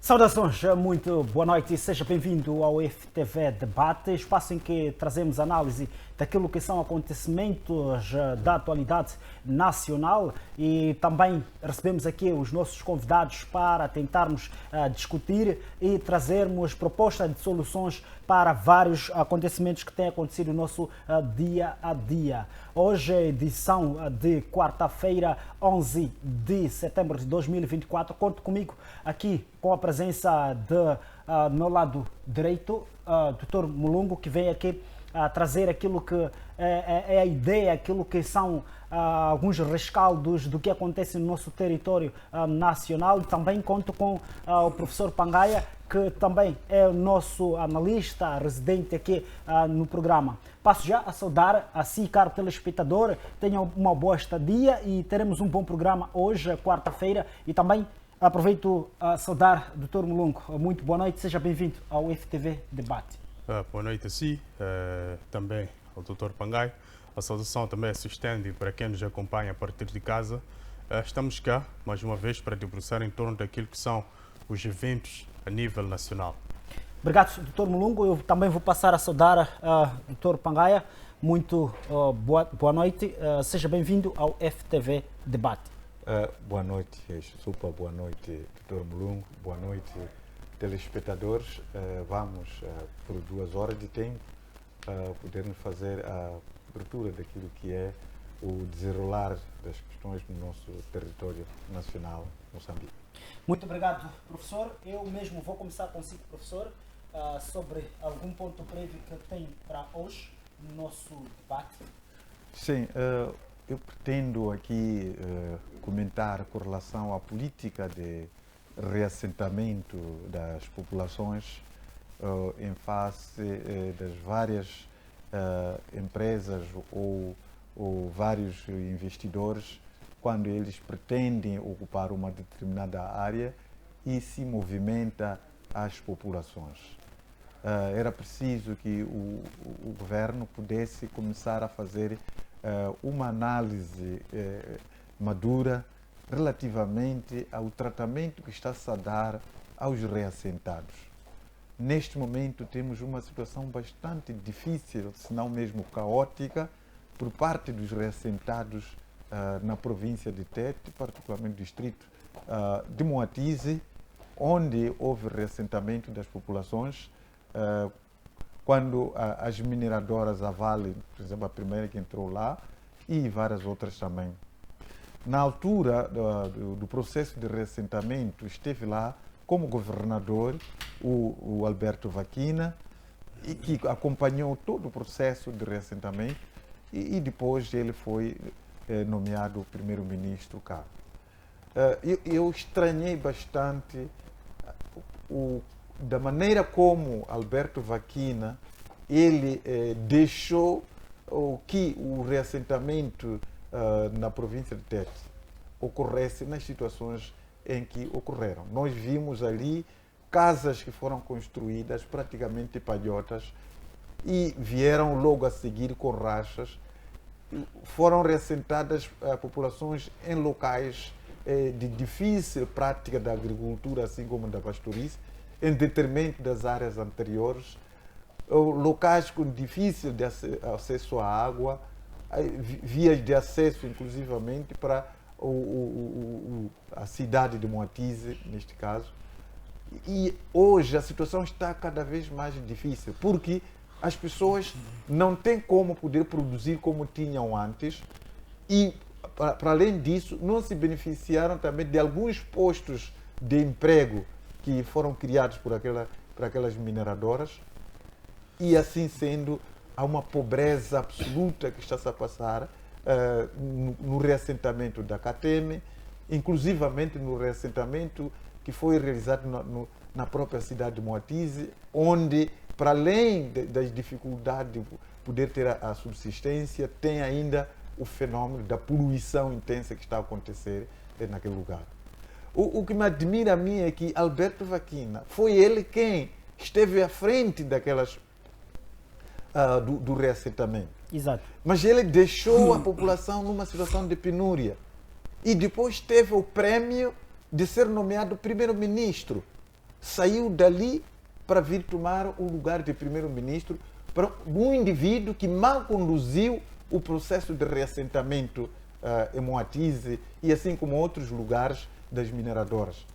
Saudações, muito boa noite e seja bem-vindo ao FTV Debate, espaço em que trazemos análise daquilo que são acontecimentos da atualidade nacional e também recebemos aqui os nossos convidados para tentarmos discutir e trazermos propostas de soluções para vários acontecimentos que têm acontecido no nosso dia a dia. Hoje é edição de quarta-feira, 11 de setembro de 2024. Conto comigo aqui com a presença do meu lado direito, Dr. Mulungu, que vem aqui trazer aquilo que é a ideia, aquilo que são alguns rescaldos do que acontece no nosso território nacional. Também conto com o professor Pangaia, que também é o nosso analista residente aqui no programa. Passo já a saudar a si, caro telespectador. Tenham uma boa estadia e teremos um bom programa hoje, quarta-feira. E também aproveito a saudar o Dr. Mulungu. Muito boa noite, seja bem-vindo ao FTV Debate. Boa noite a si, também ao Dr. Pangai. A saudação também se estende para quem nos acompanha a partir de casa. Estamos cá, mais uma vez, para debruçar em torno daquilo que são os eventos a nível nacional. Obrigado, Dr. Mulungu. Eu também vou passar a saudar Dr. Pangaia. Muito boa noite. Seja bem-vindo ao FTV Debate. Boa noite, super boa noite, Dr. Mulungu. Boa noite, telespectadores. Vamos, por 2 horas de tempo, podermos fazer a abertura daquilo que é o desenrolar das questões no nosso território nacional, Moçambique. Muito obrigado, professor. Eu mesmo vou começar consigo, professor, sobre algum ponto prévio que tem para hoje no nosso debate. Sim, eu pretendo aqui comentar com relação à política de reassentamento das populações em face das várias empresas ou vários investidores, quando eles pretendem ocupar uma determinada área e se movimenta as populações. Era preciso que o governo pudesse começar a fazer uma análise madura relativamente ao tratamento que está-se a dar aos reassentados. Neste momento temos uma situação bastante difícil, se não mesmo caótica, por parte dos reassentados na província de Tete, particularmente no distrito de Moatize, onde houve reassentamento das populações, quando as mineradoras, a Vale, por exemplo, a primeira que entrou lá, e várias outras também. Na altura do processo de reassentamento, esteve lá como governador o Alberto Vaquina, e que acompanhou todo o processo de reassentamento, e depois ele foi nomeado primeiro-ministro cá. Eu estranhei bastante da maneira como Alberto Vaquina ele deixou que o reassentamento na província de Tete ocorresse nas situações em que ocorreram. Nós vimos ali casas que foram construídas praticamente palhotas e vieram logo a seguir com rachas. Foram reassentadas populações em locais de difícil prática da agricultura, assim como da pastorice, em detrimento das áreas anteriores, locais com difícil de acesso à água, vias de acesso inclusivamente para a cidade de Moatize, neste caso. E hoje a situação está cada vez mais difícil, porque as pessoas não têm como poder produzir como tinham antes e, para além disso, não se beneficiaram também de alguns postos de emprego que foram criados por aquelas mineradoras, e assim sendo, há uma pobreza absoluta que está-se a passar no reassentamento da Cateme, inclusivamente no reassentamento que foi realizado na própria cidade de Moatize, onde, para além das dificuldades de poder ter a subsistência, tem ainda o fenômeno da poluição intensa que está a acontecer naquele lugar. O que me admira a mim é que Alberto Vaquina foi ele quem esteve à frente do reassentamento. Exato. Mas ele deixou a população numa situação de penúria. E depois teve o prêmio de ser nomeado primeiro-ministro. saiu dali para vir tomar o lugar de primeiro-ministro para um indivíduo que mal conduziu o processo de reassentamento em Moatize e assim como outros lugares das mineradoras.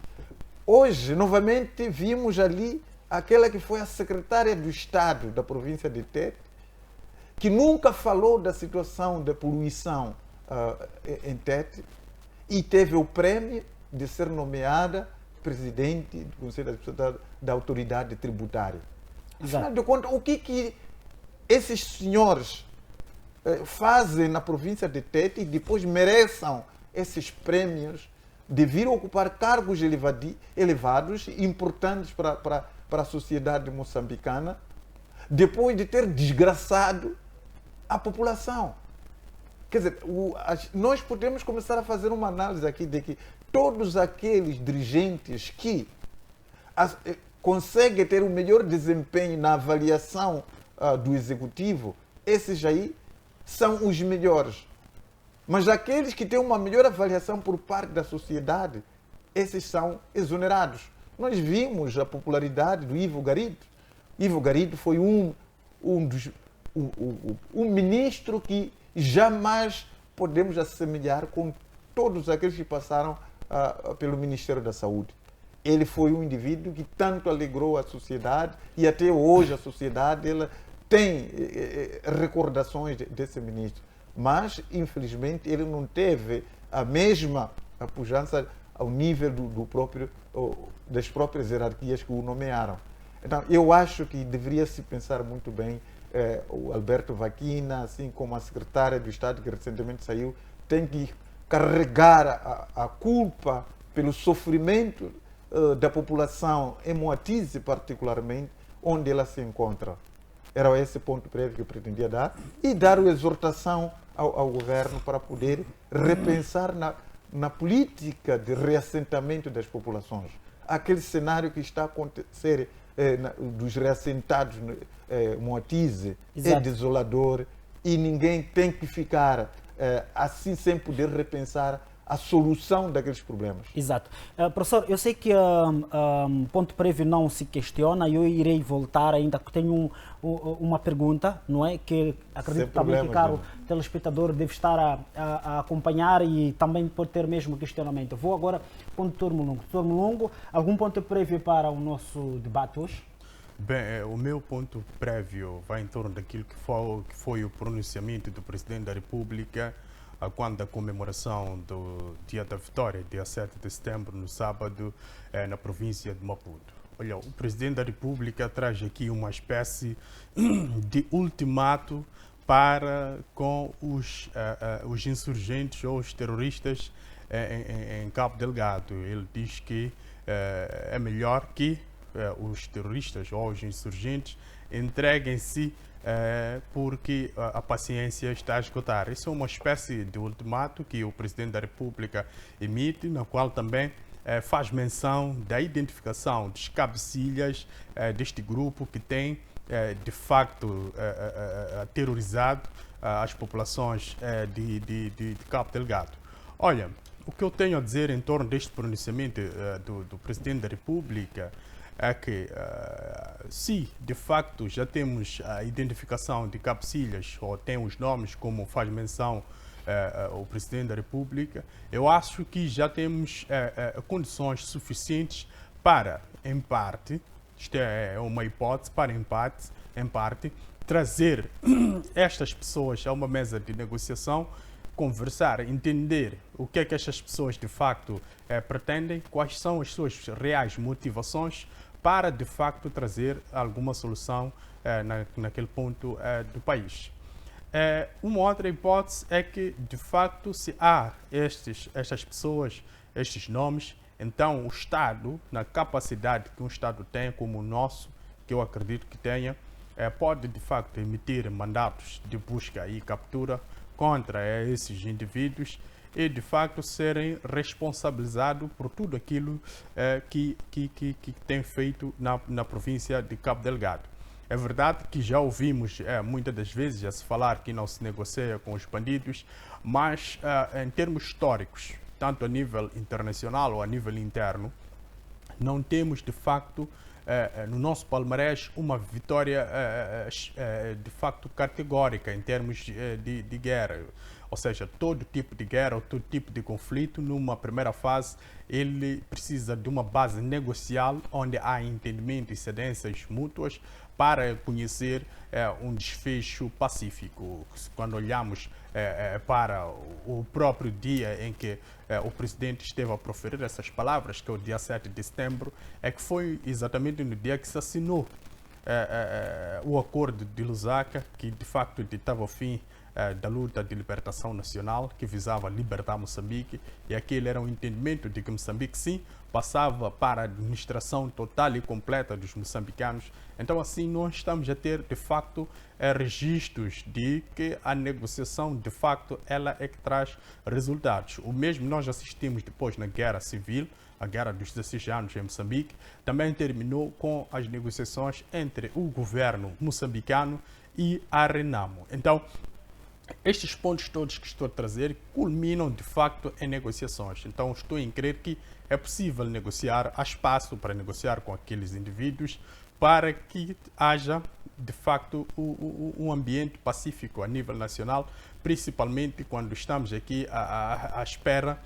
Hoje, novamente, vimos ali aquela que foi a secretária do Estado da província de Tete, que nunca falou da situação da poluição em Tete e teve o prêmio de ser nomeada presidente do Conselho de Administração da Autoridade Tributária. Afinal de contas, o que esses senhores fazem na província de Tete e depois mereçam esses prêmios de vir ocupar cargos elevados, importantes para a sociedade moçambicana, depois de ter desgraçado a população? Quer dizer, nós podemos começar a fazer uma análise aqui de que todos aqueles dirigentes que conseguem ter o melhor desempenho na avaliação do executivo, esses aí são os melhores. Mas aqueles que têm uma melhor avaliação por parte da sociedade, esses são exonerados. Nós vimos a popularidade do Ivo Garrido. Ivo Garrido foi um ministro que jamais podemos assemelhar com todos aqueles que passaram pelo Ministério da Saúde. Ele foi um indivíduo que tanto alegrou a sociedade e até hoje a sociedade ela tem recordações desse ministro. Mas, infelizmente, ele não teve a mesma pujança ao nível das próprias hierarquias que o nomearam. Então, eu acho que deveria se pensar muito bem. O Alberto Vaquina, assim como a secretária do Estado, que recentemente saiu, tem que carregar a culpa pelo sofrimento da população em Moatize, particularmente, onde ela se encontra. Era esse ponto prévio que eu pretendia dar e dar uma exortação ao governo para poder repensar na política de reassentamento das populações. Aquele cenário que está a acontecer dos reassentados Moatize é desolador e ninguém tem que ficar assim sem poder repensar a solução daqueles problemas. Exato. Professor, eu sei que ponto prévio não se questiona e eu irei voltar ainda, que tenho uma pergunta, não é? Que acredito também que o caro telespectador deve estar a acompanhar e também pode ter mesmo questionamento. Vou agora para o Dr. Mulungu. Dr. Mulungu, algum ponto prévio para o nosso debate hoje? Bem, o meu ponto prévio vai em torno daquilo que foi o pronunciamento do Presidente da República quando a comemoração do Dia da Vitória, dia 7 de setembro, no sábado, na província de Maputo. Olha, o Presidente da República traz aqui uma espécie de ultimato para com os insurgentes ou os terroristas em Cabo Delgado. Ele diz que é melhor que os terroristas ou os insurgentes entreguem-se porque a paciência está a esgotar. Isso é uma espécie de ultimato que o Presidente da República emite, na qual também faz menção da identificação dos cabecilhas deste grupo que tem, de facto, aterrorizado as populações de Cabo Delgado. Olha, o que eu tenho a dizer em torno deste pronunciamento do Presidente da República é que, se de facto já temos a identificação de cabecilhas, ou tem os nomes, como faz menção o Presidente da República, eu acho que já temos condições suficientes para, em parte, isto é uma hipótese, para em parte, trazer estas pessoas a uma mesa de negociação, conversar, entender o que é que estas pessoas de facto pretendem, quais são as suas reais motivações para de facto trazer alguma solução naquele ponto do país. Uma outra hipótese é que de facto, se há estas pessoas, estes nomes, então o Estado, na capacidade que um Estado tem como o nosso, que eu acredito que tenha, pode de facto emitir mandatos de busca e captura contra esses indivíduos e de facto serem responsabilizados por tudo aquilo que tem feito na província de Cabo Delgado. É verdade que já ouvimos muitas das vezes a se falar que não se negocia com os bandidos, mas em termos históricos, tanto a nível internacional ou a nível interno, não temos, de facto, no nosso palmarés, uma vitória, de facto, categórica em termos de guerra. Ou seja, todo tipo de guerra ou todo tipo de conflito, numa primeira fase, ele precisa de uma base negocial, onde há entendimento e cedências mútuas para conhecer um desfecho pacífico. Quando olhamos para o próprio dia em que o presidente esteve a proferir essas palavras, que é o dia 7 de setembro, é que foi exatamente no dia que se assinou o acordo de Lusaka, que de facto ditava o fim da luta de libertação nacional, que visava libertar Moçambique, e aquele era um entendimento de que Moçambique, sim, passava para a administração total e completa dos moçambicanos. Então, assim, nós estamos a ter, de facto, registros de que a negociação, de facto, ela é que traz resultados. O mesmo nós assistimos depois na Guerra Civil, a Guerra dos 16 anos em Moçambique, também terminou com as negociações entre o governo moçambicano e a Renamo. Então, estes pontos todos que estou a trazer culminam, de facto, em negociações. Então, estou em crer que é possível negociar, há espaço para negociar com aqueles indivíduos para que haja, de facto, um ambiente pacífico a nível nacional, principalmente quando estamos aqui à espera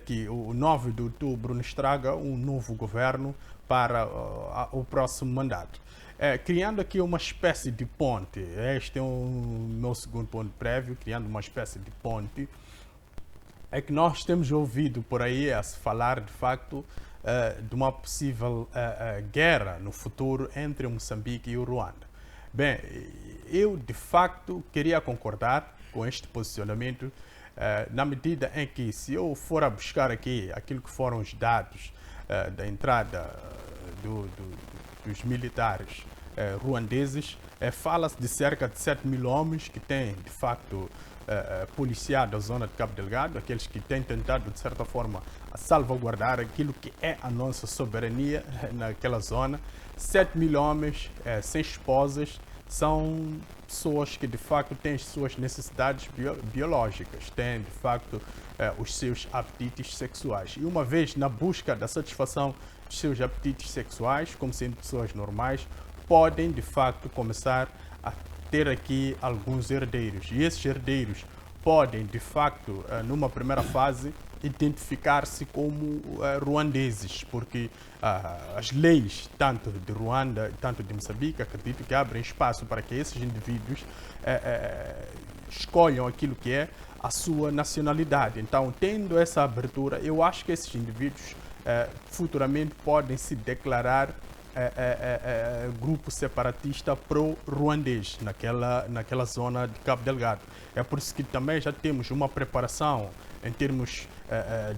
que o 9 de outubro nos traga um novo governo para o próximo mandato. Criando aqui uma espécie de ponte, este é o meu segundo ponto prévio, criando uma espécie de ponte, é que nós temos ouvido por aí a se falar, de facto, de uma possível guerra no futuro entre o Moçambique e o Ruanda. Bem, eu, de facto, queria concordar com este posicionamento, na medida em que, se eu for a buscar aqui aquilo que foram os dados da entrada dos militares ruandeses, fala-se de cerca de 7 mil homens que têm, de facto, policiado a zona de Cabo Delgado, aqueles que têm tentado, de certa forma, salvaguardar aquilo que é a nossa soberania naquela zona. 7 mil homens sem esposas, são pessoas que, de facto, têm as suas necessidades biológicas, têm, de facto, os seus apetites sexuais. E uma vez na busca da satisfação dos seus apetites sexuais, como sendo pessoas normais, podem, de facto, começar a ter aqui alguns herdeiros. E esses herdeiros podem, de facto, numa primeira fase, identificar-se como ruandeses, porque as leis, tanto de Ruanda, tanto de Moçambique, acredito que abrem espaço para que esses indivíduos escolham aquilo que é a sua nacionalidade. Então, tendo essa abertura, eu acho que esses indivíduos futuramente podem se declarar grupo separatista pro-ruandês naquela zona de Cabo Delgado. É por isso que também já temos uma preparação em termos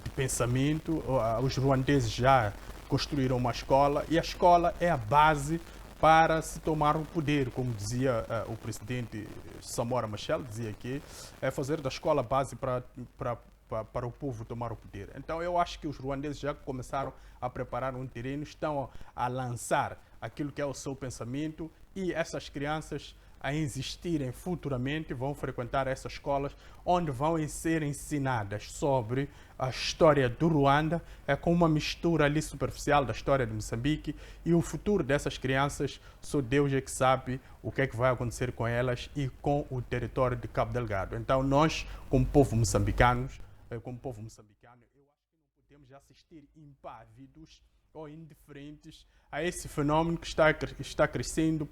de pensamento. Os ruandeses já construíram uma escola e a escola é a base para se tomar o poder, como dizia o presidente Samora Machel, dizia que é fazer da escola base para o povo tomar o poder. Então, eu acho que os ruandeses já começaram a preparar um terreno, estão a lançar aquilo que é o seu pensamento, e essas crianças, a existirem futuramente, vão frequentar essas escolas onde vão ser ensinadas sobre a história do Ruanda, com uma mistura ali superficial da história de Moçambique, e o futuro dessas crianças, só Deus é que sabe o que é que vai acontecer com elas e com o território de Cabo Delgado. Então, nós, como povo moçambicano, eu acho que não podemos assistir impávidos ou indiferentes a esse fenômeno que está crescendo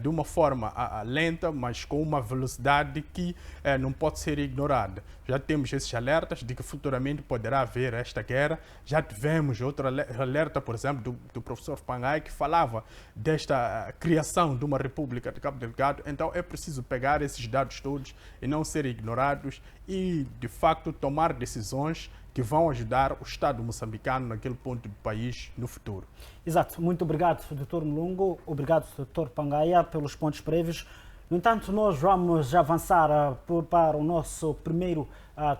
de uma forma lenta, mas com uma velocidade que não pode ser ignorada. Já temos esses alertas de que futuramente poderá haver esta guerra. Já tivemos outro alerta, por exemplo, do professor Pangai, que falava desta criação de uma república de Cabo Delgado. Então é preciso pegar esses dados todos e não serem ignorados e, de facto, tomar decisões que vão ajudar o Estado moçambicano naquele ponto do país no futuro. Exato. Muito obrigado, Dr. Mulungu. Obrigado, Dr. Pangaia, pelos pontos prévios. No entanto, nós vamos avançar para o nosso primeiro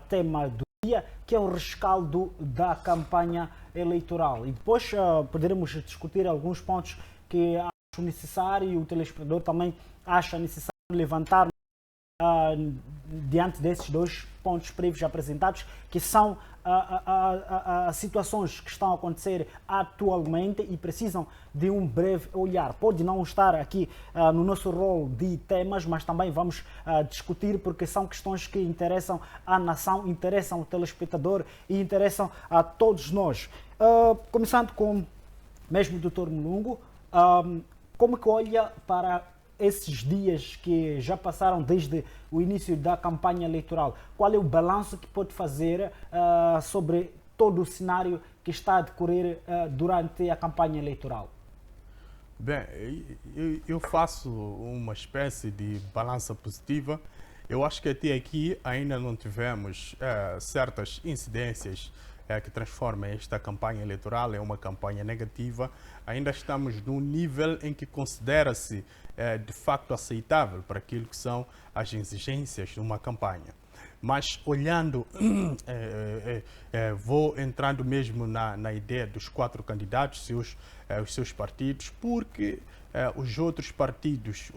tema do dia, que é o rescaldo da campanha eleitoral. E depois poderemos discutir alguns pontos que acho necessário e o telespectador também acha necessário levantar diante desses dois pontos prévios apresentados, que são a situações que estão a acontecer atualmente e precisam de um breve olhar. Pode não estar aqui no nosso rol de temas, mas também vamos discutir porque são questões que interessam à nação, interessam ao telespectador e interessam a todos nós. Começando com mesmo o Dr. Mulungu, como que olha para esses dias que já passaram desde o início da campanha eleitoral? Qual é o balanço que pode fazer sobre todo o cenário que está a decorrer durante a campanha eleitoral? Bem, eu faço uma espécie de balança positiva. Eu acho que até aqui ainda não tivemos certas incidências que transformam esta campanha eleitoral em uma campanha negativa. Ainda estamos num nível em que considera-se de facto aceitável para aquilo que são as exigências de uma campanha. Mas olhando, vou entrando mesmo na ideia dos 4 candidatos, os seus partidos, porque os outros partidos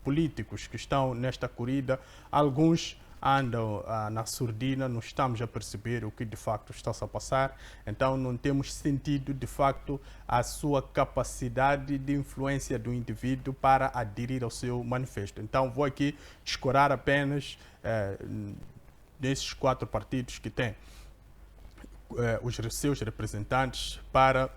políticos que estão nesta corrida, alguns andam na surdina, não estamos a perceber o que de facto está-se a passar, então não temos sentido de facto a sua capacidade de influência do indivíduo para aderir ao seu manifesto. Então vou aqui descorar apenas desses 4 partidos que têm os seus representantes para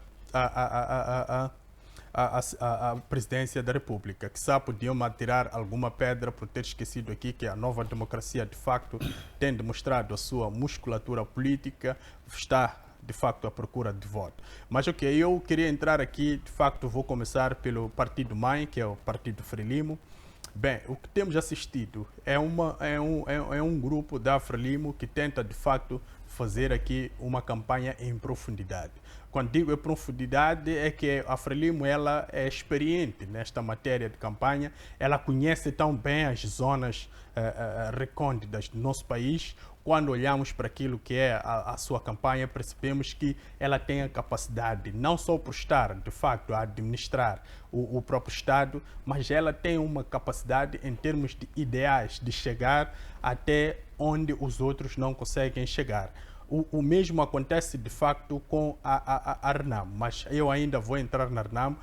a presidência da República. Quizá podiam atirar alguma pedra por ter esquecido aqui que a Nova Democracia, de facto, tem demonstrado a sua musculatura política, está, de facto, à procura de voto. Mas, ok, eu queria entrar aqui, de facto, vou começar pelo Partido Mãe, que é o Partido Frelimo. Bem, o que temos assistido é um grupo da Frelimo que tenta, de facto, fazer aqui uma campanha em profundidade. Quando digo em profundidade, é que a Frelimo ela é experiente nesta matéria de campanha, ela conhece tão bem as zonas recônditas do nosso país. Quando olhamos para aquilo que é a sua campanha, percebemos que ela tem a capacidade, não só por estar, de facto, a administrar o próprio Estado, mas ela tem uma capacidade em termos de ideais, de chegar até onde os outros não conseguem chegar. O mesmo acontece, de facto, com a Renamo, mas eu ainda vou entrar na Renamo.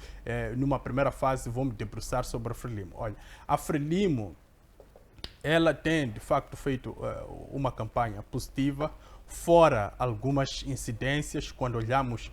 Numa primeira fase, vou me debruçar sobre a Frelimo. Olha, a Frelimo, ela tem, de facto, feito uma campanha positiva, fora algumas incidências, quando olhamos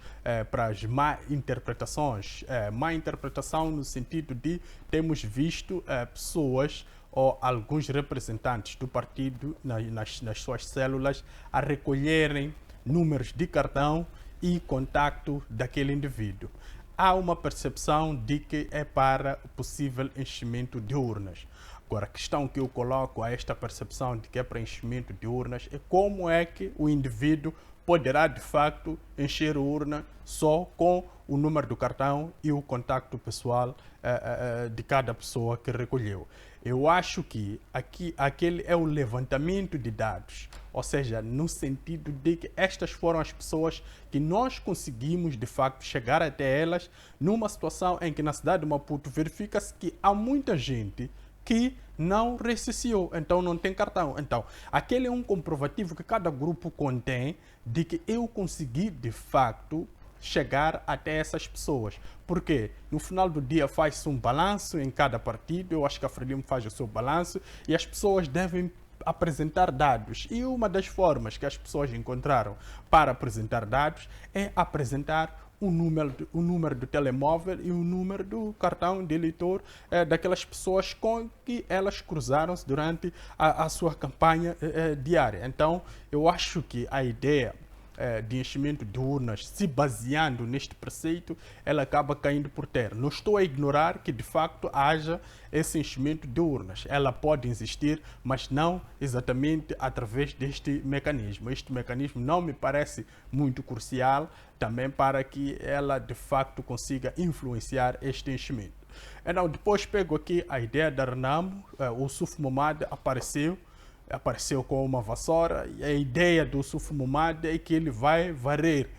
para as má interpretações. Má interpretação no sentido de temos visto pessoas ou alguns representantes do partido nas suas células a recolherem números de cartão e contacto daquele indivíduo. Há uma percepção de que é para o possível enchimento de urnas. Agora, a questão que eu coloco a esta percepção de que é para enchimento de urnas é como é que o indivíduo poderá, de facto, encher a urna só com o número do cartão e o contacto pessoal de cada pessoa que recolheu. Eu acho que aquele é o levantamento de dados, ou seja, no sentido de que estas foram as pessoas que nós conseguimos, de facto, chegar até elas numa situação em que na cidade de Maputo verifica-se que há muita gente que não recenseou, então não tem cartão. Então, aquele é um comprovativo que cada grupo contém de que eu consegui, de facto, chegar até essas pessoas. Porque no final do dia faz-se um balanço em cada partido, eu acho que a Frelimo faz o seu balanço e as pessoas devem apresentar dados. E uma das formas que as pessoas encontraram para apresentar dados é apresentar o número do telemóvel e o número do cartão de eleitor daquelas pessoas com que elas cruzaram-se durante a sua campanha diária. Então, eu acho que a ideia de enchimento de urnas, se baseando neste preceito, ela acaba caindo por terra. Não estou a ignorar que, de facto, haja esse enchimento de urnas. Ela pode existir, mas não exatamente através deste mecanismo. Este mecanismo não me parece muito crucial também para que ela, de facto, consiga influenciar este enchimento. Então, depois pego aqui a ideia da Renamo, o Suf Momad apareceu com uma vassoura e a ideia do Suf Momad é que ele vai varrer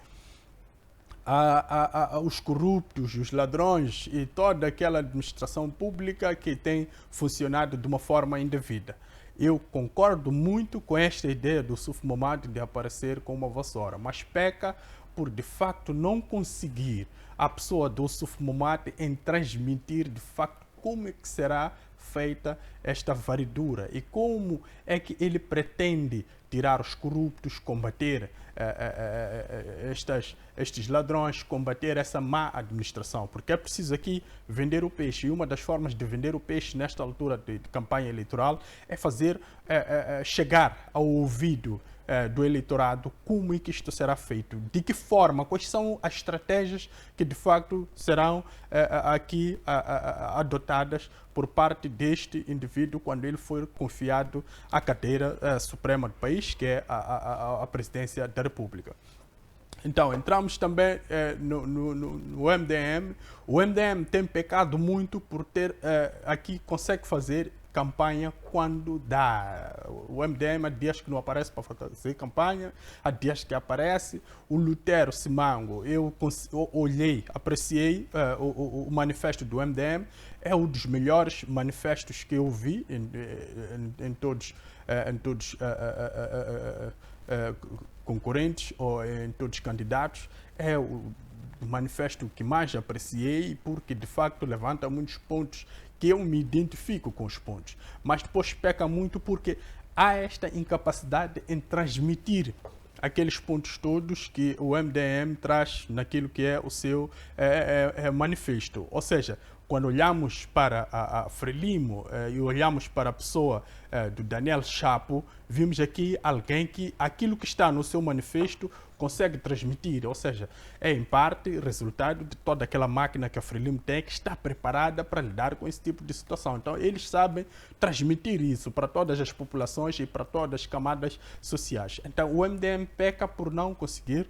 os corruptos, os ladrões e toda aquela administração pública que tem funcionado de uma forma indevida. Eu concordo muito com esta ideia do Suf Momad de aparecer com uma vassoura, mas peca por de facto não conseguir a pessoa do Suf Momad em transmitir de facto como é que será feita esta varredura e como é que ele pretende tirar os corruptos, combater estes ladrões, combater essa má administração, porque é preciso aqui vender o peixe, e uma das formas de vender o peixe nesta altura de campanha eleitoral é fazer chegar ao ouvido do eleitorado como é que isto será feito, de que forma, quais são as estratégias que de facto serão aqui adotadas por parte deste indivíduo quando ele for confiado à cadeira suprema do país, que é a presidência da República. Então, entramos também no MDM. O MDM tem pecado muito por ter aqui, consegue fazer campanha quando dá. O MDM há dias que não aparece para fazer campanha, há dias que aparece. O Lutero Simango, eu olhei, apreciei o manifesto do MDM, é um dos melhores manifestos que eu vi em todos concorrentes ou em todos os candidatos. É o manifesto que mais apreciei porque de facto levanta muitos pontos que eu me identifico com os pontos, mas depois peca muito porque há esta incapacidade em transmitir aqueles pontos todos que o MDM traz naquilo que é o seu manifesto. Ou seja, quando olhamos para a Frelimo e olhamos para a pessoa do Daniel Chapo, vimos aqui alguém que aquilo que está no seu manifesto consegue transmitir, ou seja, é em parte resultado de toda aquela máquina que a Frelimo tem que está preparada para lidar com esse tipo de situação. Então eles sabem transmitir isso para todas as populações e para todas as camadas sociais. Então o MDM peca por não conseguir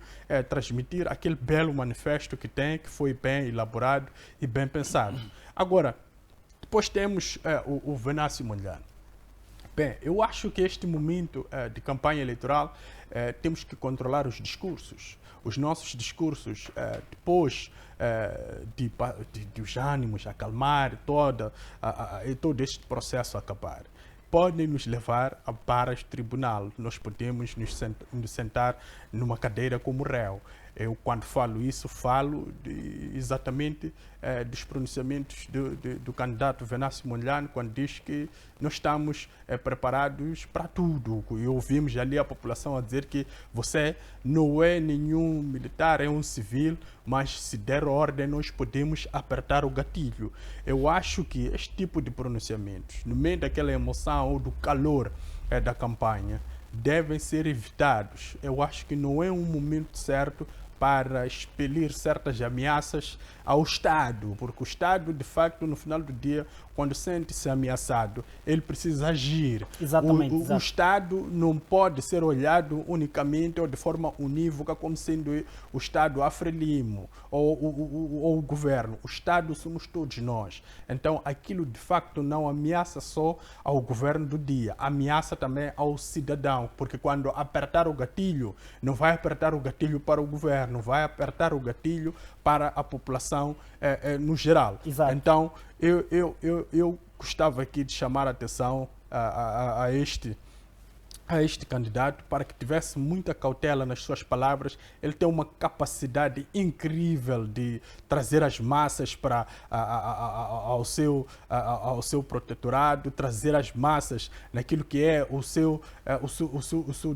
transmitir aquele belo manifesto que tem, que foi bem elaborado e bem pensado. Agora, depois temos o Venâncio Mondlane. Bem, eu acho que este momento de campanha eleitoral temos que controlar os discursos. Os nossos discursos, depois de os ânimos acalmar, todo este processo acabar, podem nos levar para o tribunal. Nós podemos nos sentar numa cadeira como réu. Eu, quando falo isso, falo exatamente dos pronunciamentos do candidato Venâncio Mondlane, quando diz que nós estamos preparados para tudo. E ouvimos ali a população a dizer que você não é nenhum militar, é um civil, mas se der ordem nós podemos apertar o gatilho. Eu acho que este tipo de pronunciamentos, no meio daquela emoção ou do calor da campanha, devem ser evitados. Eu acho que não é um momento certo para expelir certas ameaças ao Estado, porque o Estado, de facto, no final do dia, quando sente-se ameaçado, ele precisa agir. Exatamente. O Estado não pode ser olhado unicamente ou de forma unívoca como sendo o Estado a Frelimo ou o governo. O Estado somos todos nós. Então, aquilo, de facto, não ameaça só ao governo do dia, ameaça também ao cidadão, porque quando apertar o gatilho, não vai apertar o gatilho para o governo, vai apertar o gatilho para a população no geral. Exato. Então, eu gostava aqui de chamar a atenção a este candidato para que tivesse muita cautela nas suas palavras. Ele tem uma capacidade incrível de trazer as massas para ao seu protetorado, trazer as massas naquilo que é o seu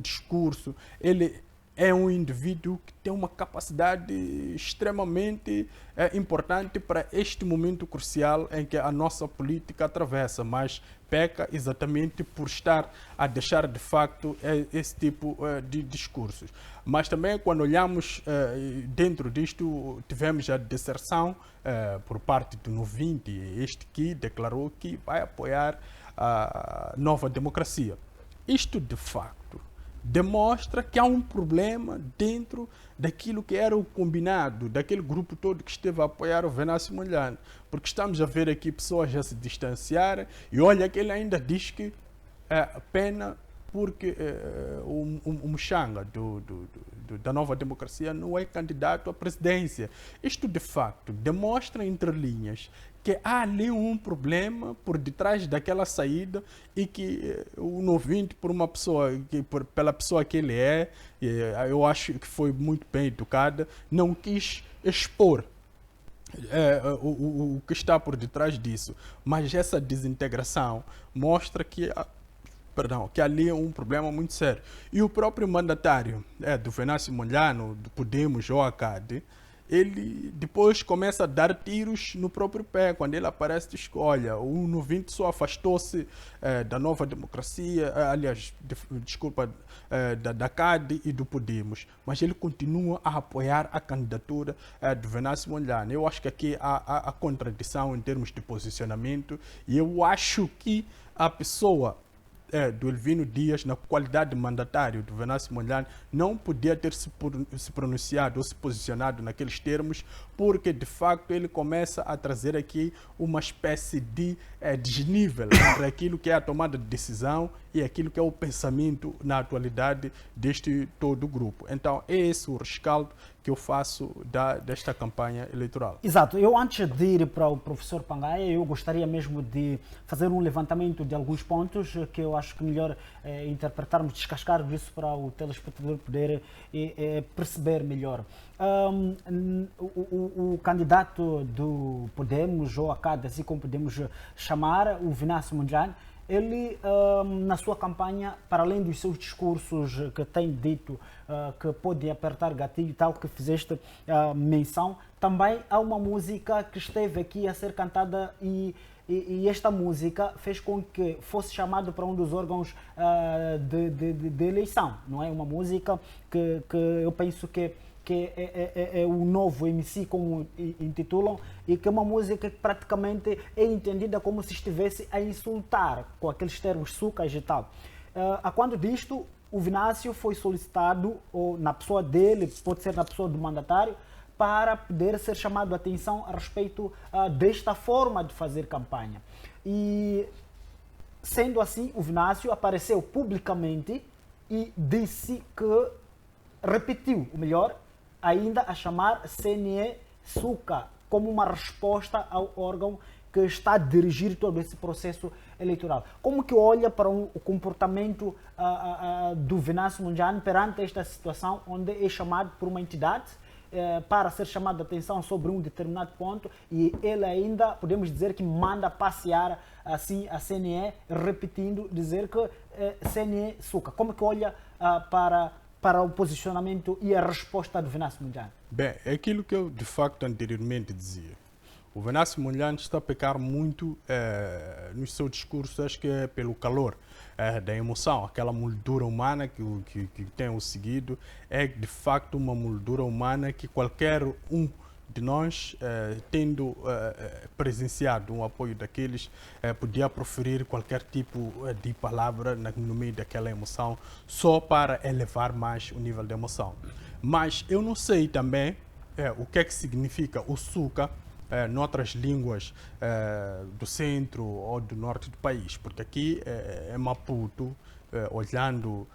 discurso. Ele é um indivíduo que tem uma capacidade extremamente importante para este momento crucial em que a nossa política atravessa, mas peca exatamente por estar a deixar de facto esse tipo de discursos. Mas também quando olhamos dentro disto, tivemos a deserção por parte do Novinte, este que declarou que vai apoiar a Nova Democracia. Isto de facto demonstra que há um problema dentro daquilo que era o combinado, daquele grupo todo que esteve a apoiar o Venâncio Mondlane. Porque estamos a ver aqui pessoas a se distanciarem e olha que ele ainda diz que é pena porque o Muxanga da Nova Democracia não é candidato à presidência. Isto, de facto, demonstra entre linhas que há ali um problema por detrás daquela saída e que o N20, por uma pessoa, pela pessoa que ele é, eu acho que foi muito bem educada, não quis expor o que está por detrás disso. Mas essa desintegração mostra que que ali é um problema muito sério. E o próprio mandatário do Venâncio Mondlane, do Podemos, ou ACAD, ele depois começa a dar tiros no próprio pé. Quando ele aparece, diz que, olha, o N20 só afastou-se da Nova Democracia, aliás, desculpa, da CAD e do Podemos, mas ele continua a apoiar a candidatura do Venâncio Mondlane. Eu acho que aqui há contradição em termos de posicionamento, e eu acho que a pessoa do Elvino Dias, na qualidade de mandatário do Venâncio Mondlane, não podia ter se pronunciado ou se posicionado naqueles termos, porque de facto ele começa a trazer aqui uma espécie de desnível entre aquilo que é a tomada de decisão e aquilo que é o pensamento na atualidade deste todo o grupo. Então é esse o rescaldo que eu faço desta campanha eleitoral. Exato. Eu, antes de ir para o professor Pangaia, eu gostaria mesmo de fazer um levantamento de alguns pontos que eu acho que melhor interpretarmos, descascarmos isso para o telespectador poder perceber melhor. O candidato do Podemos, ou ACAD, assim como podemos chamar, o Venâncio Mondlane, ele, na sua campanha, para além dos seus discursos que tem dito que pode apertar gatilho, tal que fizeste menção, também há uma música que esteve aqui a ser cantada e esta música fez com que fosse chamado para um dos órgãos de eleição. Não é uma música que eu penso que é o novo MC, como intitulam, e que é uma música que praticamente é entendida como se estivesse a insultar, com aqueles termos sucas e tal. A quando disto, o Venâncio foi solicitado, ou na pessoa dele, pode ser na pessoa do mandatário, para poder ser chamado a atenção a respeito desta forma de fazer campanha. E, sendo assim, o Venâncio apareceu publicamente e disse que repetiu, o melhor, ainda a chamar CNE Suca, como uma resposta ao órgão que está a dirigir todo esse processo eleitoral. Como que olha para o comportamento do Venâncio Mondlane perante esta situação, onde é chamado por uma entidade para ser chamado a atenção sobre um determinado ponto, e ele ainda, podemos dizer que manda passear assim a CNE, repetindo, dizer que CNE Suca. Como que olha para o posicionamento e a resposta do Venâncio Mondlane? Bem, é aquilo que eu de facto anteriormente dizia. O Venâncio Mondlane está a pecar muito no seu discurso, acho que é pelo calor da emoção. Aquela moldura humana que tem o seguido é de facto uma moldura humana que qualquer um de nós, tendo presenciado um apoio daqueles, podia proferir qualquer tipo de palavra no meio daquela emoção, só para elevar mais o nível de emoção. Mas eu não sei também o que é que significa o suca noutras línguas do centro ou do norte do país, porque aqui é Maputo, olhando,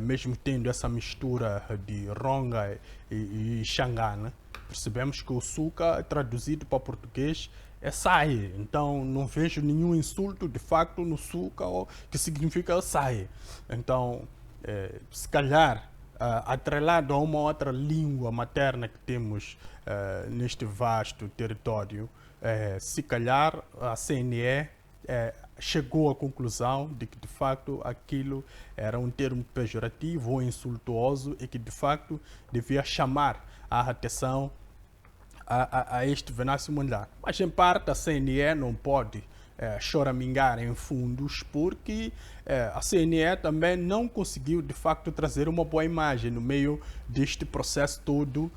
mesmo tendo essa mistura de Ronga e Xangana, percebemos que o suca, traduzido para português, é sai. Então não vejo nenhum insulto de facto no suca que significa sai. Então, se calhar, atrelado a uma outra língua materna que temos neste vasto território, se calhar a CNE chegou à conclusão de que de facto aquilo era um termo pejorativo ou insultuoso e que de facto devia chamar a atenção a este Venâncio Mondlane. Mas em parte a CNE não pode choramingar em fundos, porque a CNE também não conseguiu de facto trazer uma boa imagem no meio deste processo todo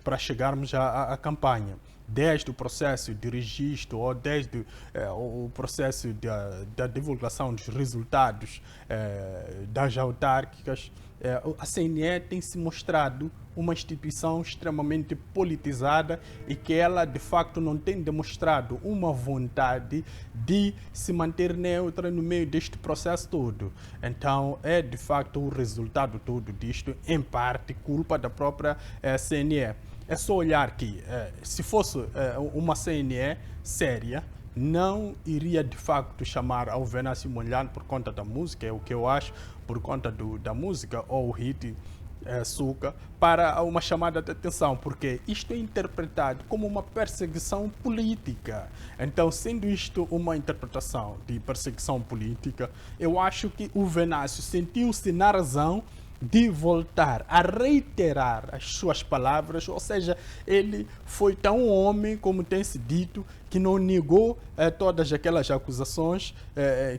para chegarmos à campanha. Desde o processo de registro ou desde o processo da divulgação dos resultados das autárquicas, a CNE tem se mostrado uma instituição extremamente politizada e que ela de facto não tem demonstrado uma vontade de se manter neutra no meio deste processo todo. Então é de facto o resultado todo disto, em parte, culpa da própria CNE. é só olhar que, se fosse uma CNE séria, não iria de facto chamar ao Venâncio Mondlane por conta da música, é o que eu acho, por conta da música ou o hit Suca, para uma chamada de atenção, porque isto é interpretado como uma perseguição política. Então, sendo isto uma interpretação de perseguição política, eu acho que o Venâncio sentiu-se na razão de voltar a reiterar as suas palavras, ou seja, ele foi tão homem, como tem se dito, que não negou todas aquelas acusações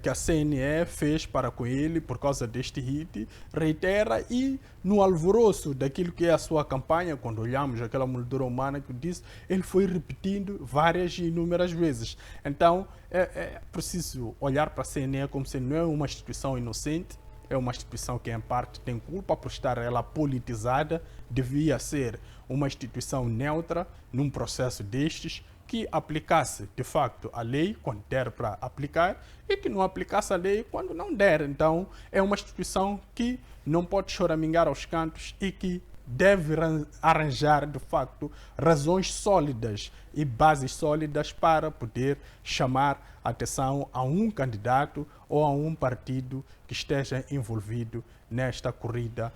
que a CNE fez para com ele por causa deste hit, reitera, e no alvoroço daquilo que é a sua campanha, quando olhamos aquela moldura humana que disse, ele foi repetindo várias e inúmeras vezes. Então, é preciso olhar para a CNE como se não é uma instituição inocente, é uma instituição que, em parte, tem culpa por estar ela politizada, devia ser uma instituição neutra num processo destes, que aplicasse, de facto, a lei quando der para aplicar e que não aplicasse a lei quando não der. Então, é uma instituição que não pode choramingar aos cantos e que deve arranjar, de facto, razões sólidas e bases sólidas para poder chamar a atenção a um candidato ou a um partido que esteja envolvido nesta corrida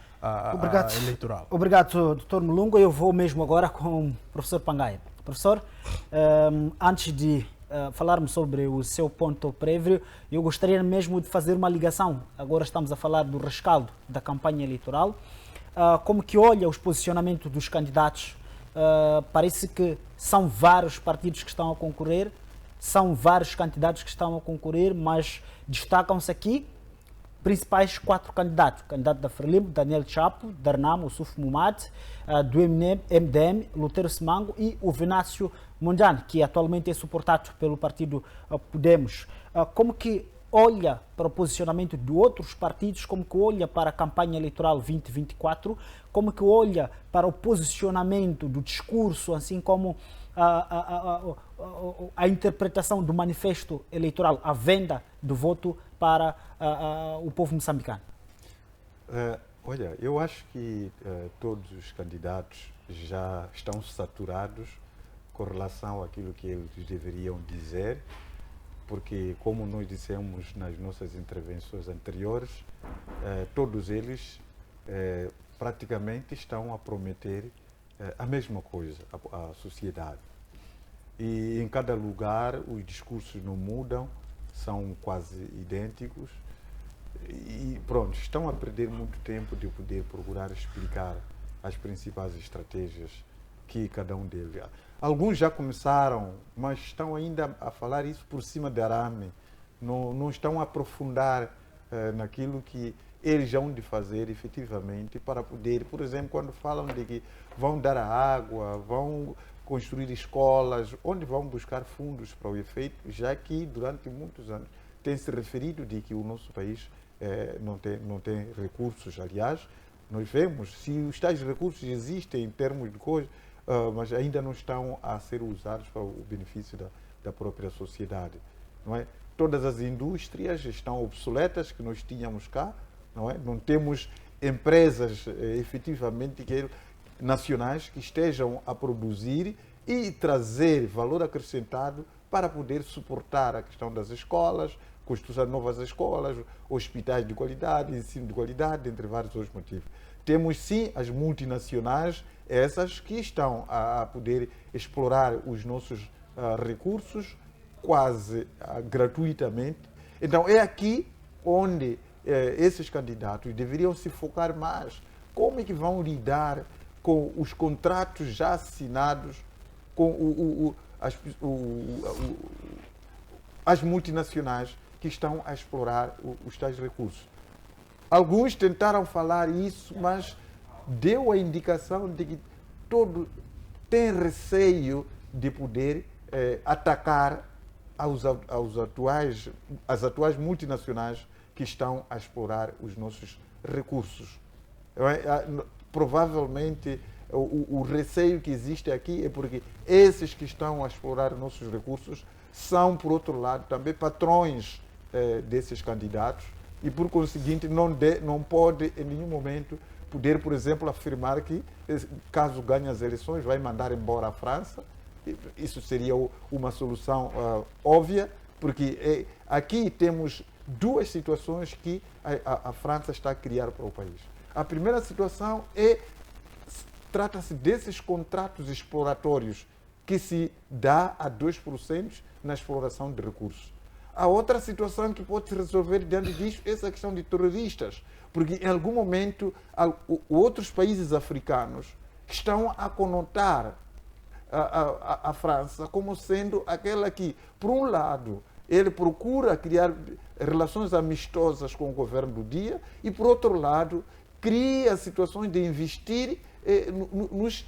eleitoral. Obrigado, Dr. Mulungu. Eu vou mesmo agora com o professor Pangai. Professor, antes de falarmos sobre o seu ponto prévio, eu gostaria mesmo de fazer uma ligação. Agora estamos a falar do rescaldo da campanha eleitoral. Como que olha os posicionamentos dos candidatos? Parece que são vários partidos que estão a concorrer, são vários candidatos que estão a concorrer, mas destacam-se aqui principais 4 candidatos. O candidato da Frelimo, Daniel Chapo, da Renamo, o Suf Mumat, do MDM, Lutero Simango, e o Venâncio Mondlane, que atualmente é suportado pelo partido Podemos. Como que olha para o posicionamento de outros partidos, como que olha para a campanha eleitoral 2024, como que olha para o posicionamento do discurso, assim como a interpretação do manifesto eleitoral, a venda do voto para o povo moçambicano? Olha, eu acho que todos os candidatos já estão saturados com relação àquilo que eles deveriam dizer, porque, como nós dissemos nas nossas intervenções anteriores, todos eles praticamente estão a prometer a mesma coisa à sociedade. E em cada lugar os discursos não mudam, são quase idênticos e pronto, estão a perder muito tempo de poder procurar explicar as principais estratégias que cada um deles. Alguns já começaram, mas estão ainda a falar isso por cima da arame, não estão a aprofundar naquilo que eles já vão de fazer efetivamente para poder, por exemplo, quando falam de que vão dar a água, vão construir escolas, onde vão buscar fundos para o efeito, já que durante muitos anos tem se referido de que o nosso país não tem recursos. Aliás, nós vemos se os tais recursos existem em termos de coisa, mas ainda não estão a ser usados para o benefício da própria sociedade. Não é? Todas as indústrias estão obsoletas que nós tínhamos cá, não é? Não temos empresas efetivamente nacionais que estejam a produzir e trazer valor acrescentado para poder suportar a questão das escolas, construção de novas escolas, hospitais de qualidade, ensino de qualidade, entre vários outros motivos. Temos sim as multinacionais, essas que estão a poder explorar os nossos recursos quase gratuitamente. Então é aqui onde esses candidatos deveriam se focar mais. Como é que vão lidar com os contratos já assinados com as multinacionais que estão a explorar os tais recursos? Alguns tentaram falar isso, mas deu a indicação de que todo tem receio de poder atacar as atuais multinacionais que estão a explorar os nossos recursos. Provavelmente o receio que existe aqui é porque esses que estão a explorar nossos recursos são, por outro lado, também patrões desses candidatos e, por conseguinte, não pode em nenhum momento poder, por exemplo, afirmar que, caso ganhe as eleições, vai mandar embora a França. Isso seria uma solução óbvia, porque aqui temos duas situações que a França está a criar para o país. A primeira situação trata-se desses contratos exploratórios que se dá a 2% na exploração de recursos. A outra situação que pode se resolver diante disso é essa questão de terroristas, porque em algum momento outros países africanos estão a conotar a França como sendo aquela que, por um lado, ele procura criar relações amistosas com o governo do dia e, por outro lado, cria situações de investir nos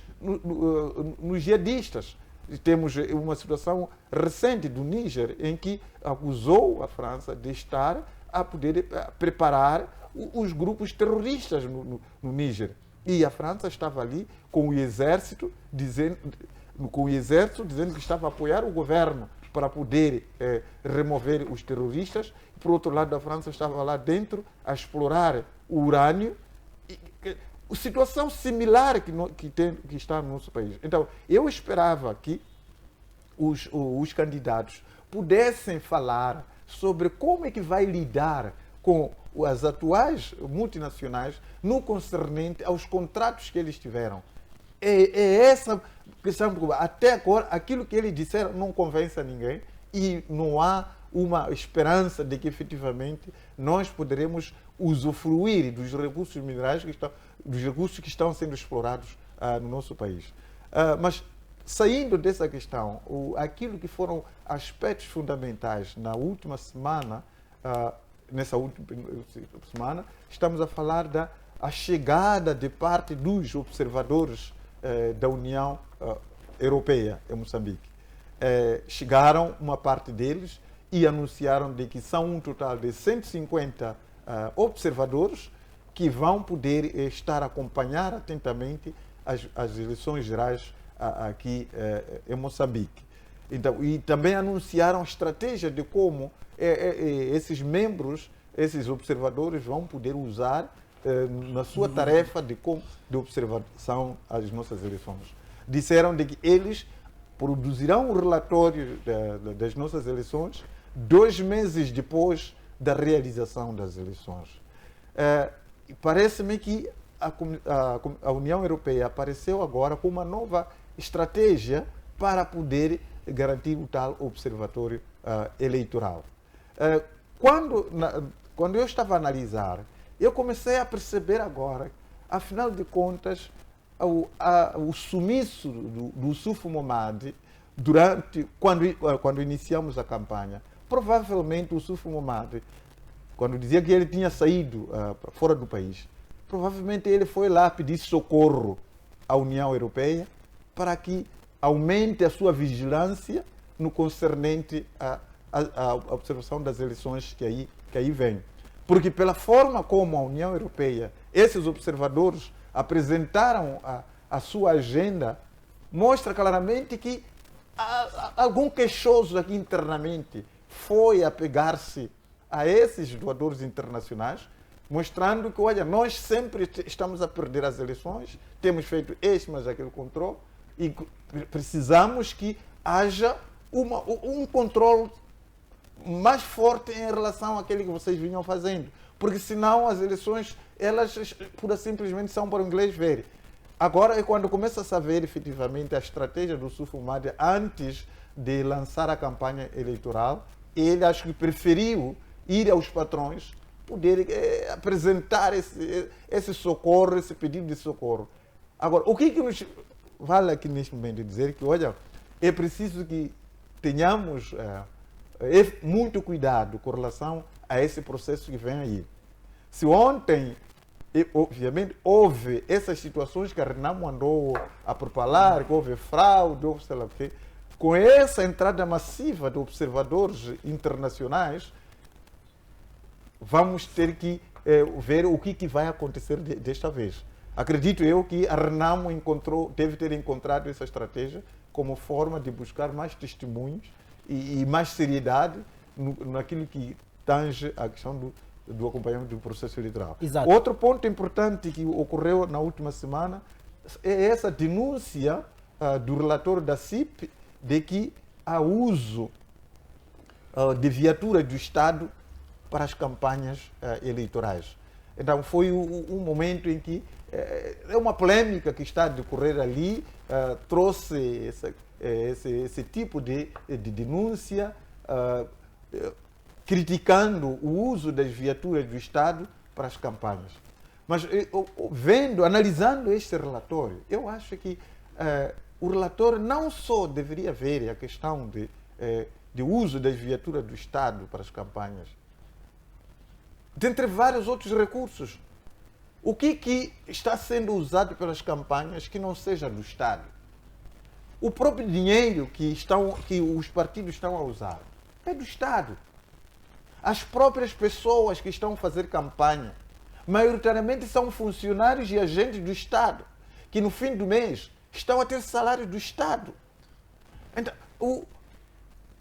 jihadistas. Temos uma situação recente do Níger em que acusou a França de estar a poder preparar os grupos terroristas no Níger. E a França estava ali com o exército dizendo que estava a apoiar o governo para poder remover os terroristas. Por outro lado, a França estava lá dentro a explorar o urânio. Situação similar que está no nosso país. Então, eu esperava que os candidatos pudessem falar sobre como é que vai lidar com as atuais multinacionais no concernente aos contratos que eles tiveram. É essa questão. Até agora, aquilo que eles disseram não convence a ninguém e não há uma esperança de que efetivamente nós poderemos usufruir dos recursos minerais dos recursos que estão sendo explorados no nosso país. Mas, saindo dessa questão, aquilo que foram aspectos fundamentais na última semana, nessa última semana, estamos a falar da chegada de parte dos observadores da União Europeia em Moçambique. Chegaram uma parte deles e anunciaram de que são um total de 150 observadores que vão poder estar a acompanhar atentamente as eleições gerais aqui em Moçambique. Então, e também anunciaram a estratégia de como esses membros, esses observadores vão poder usar na sua tarefa de observação às nossas eleições. Disseram de que eles produzirão o relatório das nossas eleições 2 meses depois da realização das eleições. Parece-me que a União Europeia apareceu agora com uma nova estratégia para poder garantir o tal observatório eleitoral. Quando eu estava a analisar, eu comecei a perceber agora, afinal de contas, o sumiço do Suf Momad quando iniciamos a campanha. Provavelmente o Suf Momad, quando dizia que ele tinha saído fora do país, provavelmente ele foi lá pedir socorro à União Europeia para que aumente a sua vigilância no concernente à observação das eleições que aí vem. Porque pela forma como a União Europeia, esses observadores apresentaram a sua agenda, mostra claramente que algum queixoso aqui internamente foi apegar-se a esses doadores internacionais, mostrando que, olha, nós sempre estamos a perder as eleições, temos feito este, mas aquele controle, e precisamos que haja um controle mais forte em relação àquele que vocês vinham fazendo. Porque senão as eleições, elas pura simplesmente são para o inglês ver. Agora é quando começa a saber efetivamente a estratégia do Suf Momad antes de lançar a campanha eleitoral. Ele acho que preferiu ir aos patrões, poder apresentar esse socorro, esse pedido de socorro. Agora, o que nos vale aqui neste momento dizer que, olha, é preciso que tenhamos muito cuidado com relação a esse processo que vem aí. Se ontem, obviamente, houve essas situações que a Renamo andou a propalar, que houve fraude, houve sei lá o quê, com essa entrada massiva de observadores internacionais, vamos ter que ver o que vai acontecer desta vez. Acredito eu que a Renamo deve ter encontrado essa estratégia como forma de buscar mais testemunhos e mais seriedade naquilo que tange a questão do acompanhamento do processo eleitoral. Exato. Outro ponto importante que ocorreu na última semana é essa denúncia do relator da CIP de que há uso de viaturas do Estado para as campanhas eleitorais. Então foi um momento em que é uma polêmica que está a decorrer ali, trouxe esse tipo de denúncia, criticando o uso das viaturas do Estado para as campanhas. Mas analisando este relatório, eu acho que o relatório não só deveria ver a questão de uso das viaturas do Estado para as campanhas, dentre vários outros recursos. O que está sendo usado pelas campanhas que não seja do Estado? O próprio dinheiro que os partidos estão a usar é do Estado. As próprias pessoas que estão a fazer campanha, maioritariamente são funcionários e agentes do Estado, que no fim do mês estão a ter salário do Estado. Então,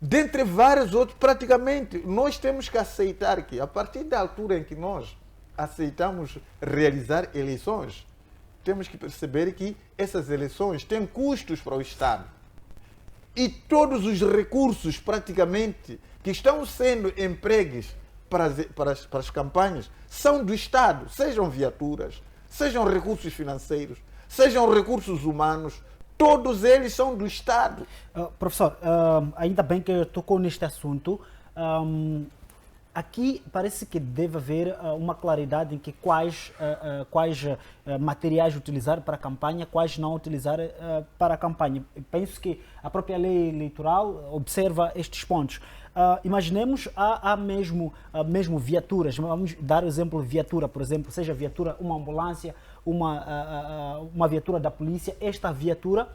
dentre vários outros, praticamente, nós temos que aceitar que, a partir da altura em que nós aceitamos realizar eleições, temos que perceber que essas eleições têm custos para o Estado. E todos os recursos, praticamente, que estão sendo empregues para as campanhas, são do Estado, sejam viaturas, sejam recursos financeiros, sejam recursos humanos, todos eles são do Estado. Professor, ainda bem que tocou neste assunto. Aqui parece que deve haver uma claridade em que quais materiais utilizar para a campanha, quais não utilizar para a campanha. Penso que a própria lei eleitoral observa estes pontos. Imaginemos, há mesmo viaturas, vamos dar o exemplo de viatura, por exemplo, seja viatura, uma ambulância, uma viatura da polícia, esta viatura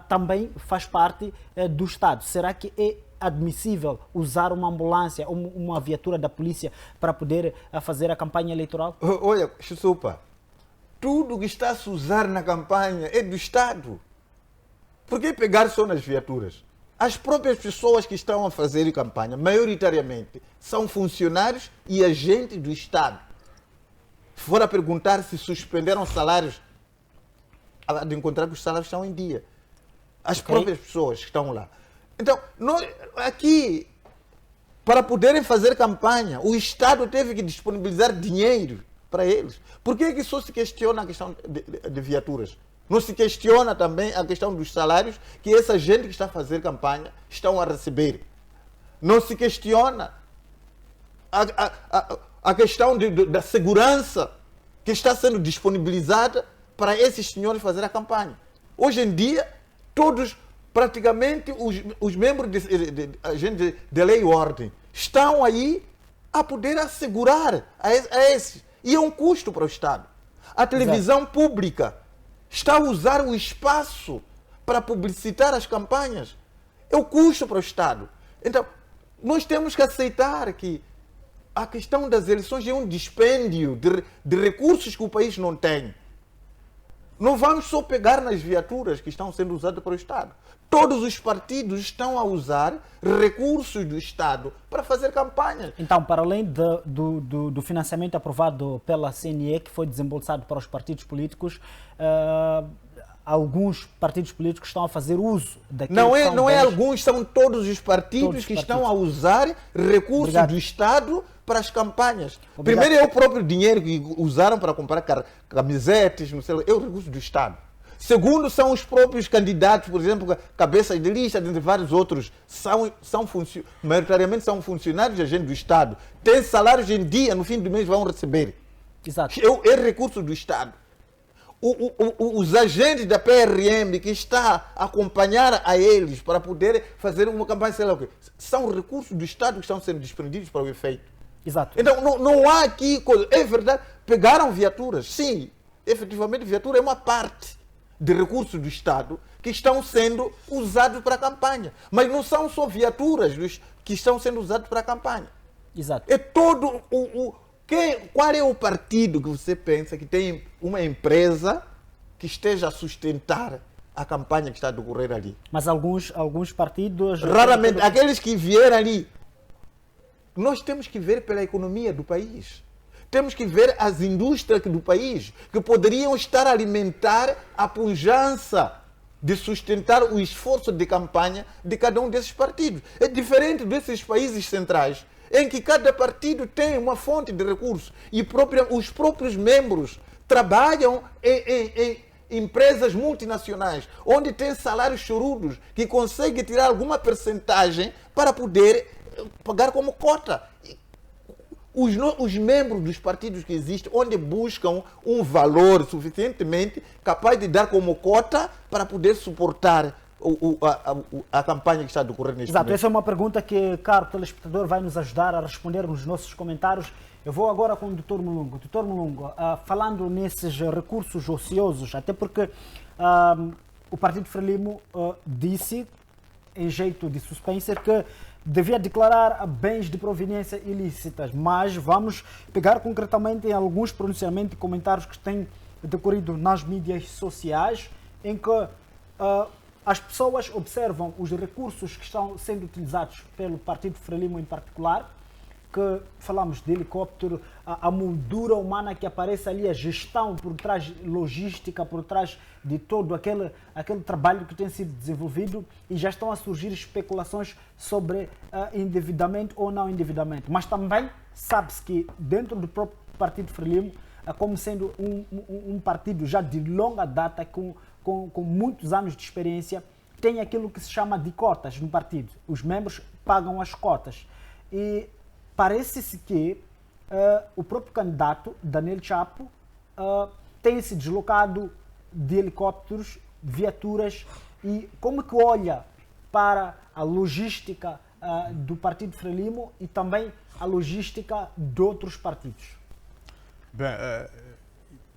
também faz parte do Estado. Será que é admissível usar uma ambulância ou uma viatura da polícia para poder fazer a campanha eleitoral? Olha, Chusupa, tudo que está a se usar na campanha é do Estado. Por que pegar só nas viaturas? As próprias pessoas que estão a fazer campanha, maioritariamente, são funcionários e agentes do Estado. Se for a perguntar se suspenderam salários, há de encontrar que os salários estão em dia. As próprias pessoas que estão lá. Então, aqui, para poderem fazer campanha, o Estado teve que disponibilizar dinheiro para eles. Por que só se questiona a questão de viaturas? Não se questiona também a questão dos salários que essa gente que está a fazer campanha estão a receber. Não se questiona a questão da segurança que está sendo disponibilizada para esses senhores fazer a campanha. Hoje em dia, todos, praticamente, os membros de lei e ordem estão aí a poder assegurar a esses. E é um custo para o Estado. A televisão pública está a usar o espaço para publicitar as campanhas. É o custo para o Estado. Então, nós temos que aceitar que a questão das eleições é um dispêndio de recursos que o país não tem. Não vamos só pegar nas viaturas que estão sendo usadas para o Estado. Todos os partidos estão a usar recursos do Estado para fazer campanhas. Então, para além do financiamento aprovado pela CNE, que foi desembolsado para os partidos políticos, alguns partidos políticos estão a fazer uso daquilo Não é alguns, são todos os partidos que estão a usar recursos do Estado para as campanhas. Obrigado. Primeiro é o próprio dinheiro que usaram para comprar camisetes, não sei, é o recurso do Estado. Segundo, são os próprios candidatos, por exemplo, cabeças de lista, dentre vários outros, maioritariamente são funcionários e agentes do Estado. Têm salários em dia, no fim do mês vão receber. Exato. É recurso do Estado. Os agentes da PRM que está a acompanhar a eles para poder fazer uma campanha, sei lá o quê, são recursos do Estado que estão sendo desprendidos para o efeito. Exato. Então, não há aqui coisa. É verdade, pegaram viaturas. Sim, efetivamente, viatura é uma parte de recursos do Estado que estão sendo usados para a campanha. Mas não são só viaturas que estão sendo usadas para a campanha. Exato. É todo qual é o partido que você pensa que tem uma empresa que esteja a sustentar a campanha que está a decorrer ali? Mas alguns partidos... Raramente. Aqueles que vieram ali. Nós temos que ver pela economia do país. temos que ver as indústrias do país que poderiam estar a alimentar a pujança de sustentar o esforço de campanha de cada um desses partidos. É diferente desses países centrais, em que cada partido tem uma fonte de recursos e os próprios membros trabalham em empresas multinacionais, onde tem salários chorudos, que conseguem tirar alguma percentagem para poder pagar como cota. Os membros dos partidos que existem, onde buscam um valor suficientemente capaz de dar como cota para poder suportar a campanha que está a decorrer neste Exato, momento. essa é uma pergunta que, caro telespectador, vai nos ajudar a responder nos nossos comentários. Eu vou agora com o Dr. Mulungu. Dr. Mulungu, falando nesses recursos ociosos, até porque o Partido Frelimo disse, em jeito de suspense, que devia declarar bens de proveniência ilícitas, mas vamos pegar concretamente em alguns pronunciamentos e comentários que têm decorrido nas mídias sociais, em que as pessoas observam os recursos que estão sendo utilizados pelo Partido Frelimo em particular, que falamos de helicóptero, a moldura humana que aparece ali, a gestão por trás, logística por trás de todo aquele trabalho que tem sido desenvolvido, e já estão a surgir especulações sobre endividamento ou não endividamento. Mas também sabe-se que dentro do próprio Partido Frelimo, como sendo um partido já de longa data, com muitos anos de experiência, tem aquilo que se chama de cotas no partido. Os membros pagam as cotas. E parece-se que o próprio candidato, Daniel Chapo, tem se deslocado de helicópteros, viaturas, e como que olha para a logística do Partido Frelimo e também a logística de outros partidos? Bem,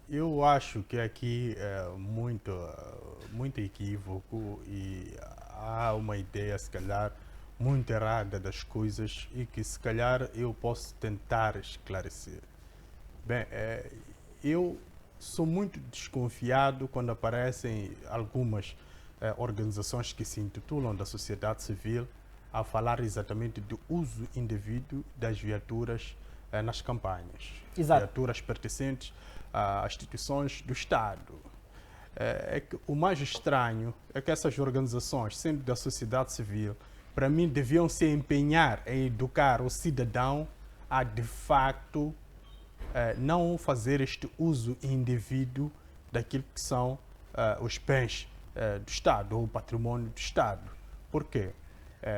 eu acho que aqui é muito equívoco e há uma ideia, se calhar, muito errada das coisas e que se calhar eu posso tentar esclarecer. Bem, eu sou muito desconfiado quando aparecem algumas organizações que se intitulam da sociedade civil a falar exatamente do uso indevido das viaturas nas campanhas. Exato. Viaturas pertencentes a instituições do Estado. Que o mais estranho é que essas organizações, sendo da sociedade civil, para mim, deviam se empenhar em educar o cidadão a, de facto, não fazer este uso indevido daquilo que são os bens do Estado ou o património do Estado. Por quê?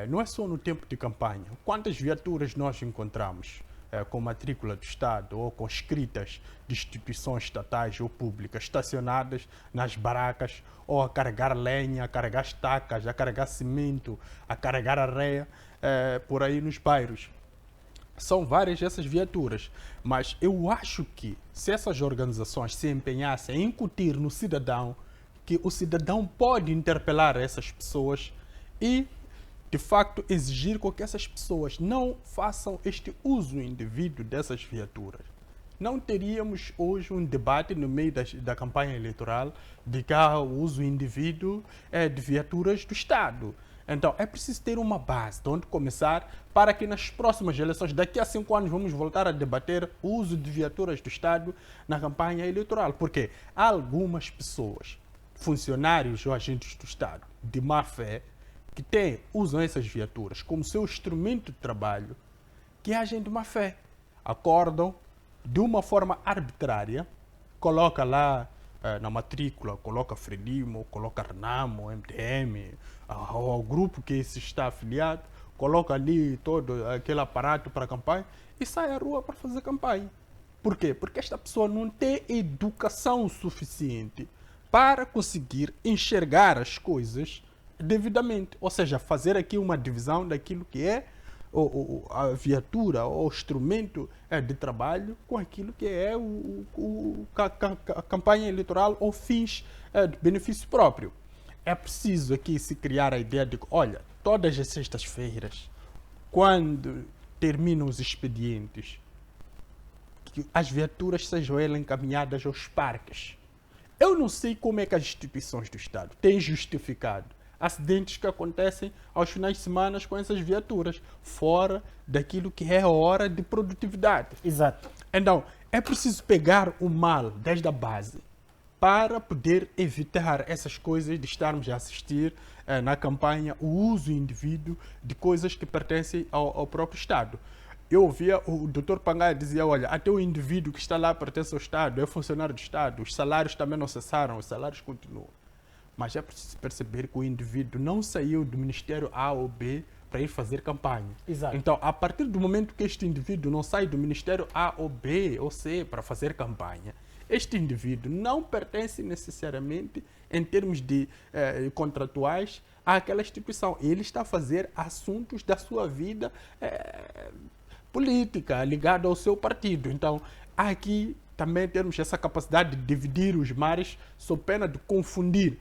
Não é só no tempo de campanha. Quantas viaturas nós encontramos com matrícula do Estado ou com escritas de instituições estatais ou públicas estacionadas nas barracas, ou a carregar lenha, a carregar estacas, a carregar cimento, a carregar areia por aí nos bairros. São várias essas viaturas, mas eu acho que se essas organizações se empenhassem em incutir no cidadão que o cidadão pode interpelar essas pessoas e de facto exigir que essas pessoas não façam este uso indevido dessas viaturas, não teríamos hoje um debate no meio da campanha eleitoral de que há o uso indevido de viaturas do Estado. Então é preciso ter uma base de onde começar para que nas próximas eleições, daqui a 5 anos, vamos voltar a debater o uso de viaturas do Estado na campanha eleitoral. Porque há algumas pessoas, funcionários ou agentes do Estado de má fé, que usam essas viaturas como seu instrumento de trabalho, que agem de má fé. Acordam de uma forma arbitrária, coloca lá na matrícula, coloca Frelimo, coloca Renamo, MTM, ao grupo que se está afiliado, coloca ali todo aquele aparato para a campanha e sai à rua para fazer campanha. Por quê? Porque esta pessoa não tem educação suficiente para conseguir enxergar as coisas devidamente. Ou seja, fazer aqui uma divisão daquilo que é a viatura ou o instrumento de trabalho com aquilo que é a campanha eleitoral ou fins de benefício próprio. É preciso aqui se criar a ideia de que, olha, todas as sextas-feiras, quando terminam os expedientes, que as viaturas sejam elas encaminhadas aos parques. Eu não sei como é que as instituições do Estado têm justificado acidentes que acontecem aos finais de semana com essas viaturas, fora daquilo que é a hora de produtividade. Exato. Então, é preciso pegar o mal desde a base para poder evitar essas coisas de estarmos a assistir na campanha o uso indivíduo de coisas que pertencem ao próprio Estado. Eu ouvia o Dr. Pangai dizia, olha, até o indivíduo que está lá pertence ao Estado, é funcionário do Estado, os salários também não cessaram, os salários continuam. Mas é preciso perceber que o indivíduo não saiu do Ministério A ou B para ir fazer campanha. Exato. Então, a partir do momento que este indivíduo não sai do Ministério A ou B ou C para fazer campanha, este indivíduo não pertence necessariamente, em termos de contratuais, àquela instituição. Ele está a fazer assuntos da sua vida política, ligada ao seu partido. Então, aqui também temos essa capacidade de dividir os mares sob pena de confundir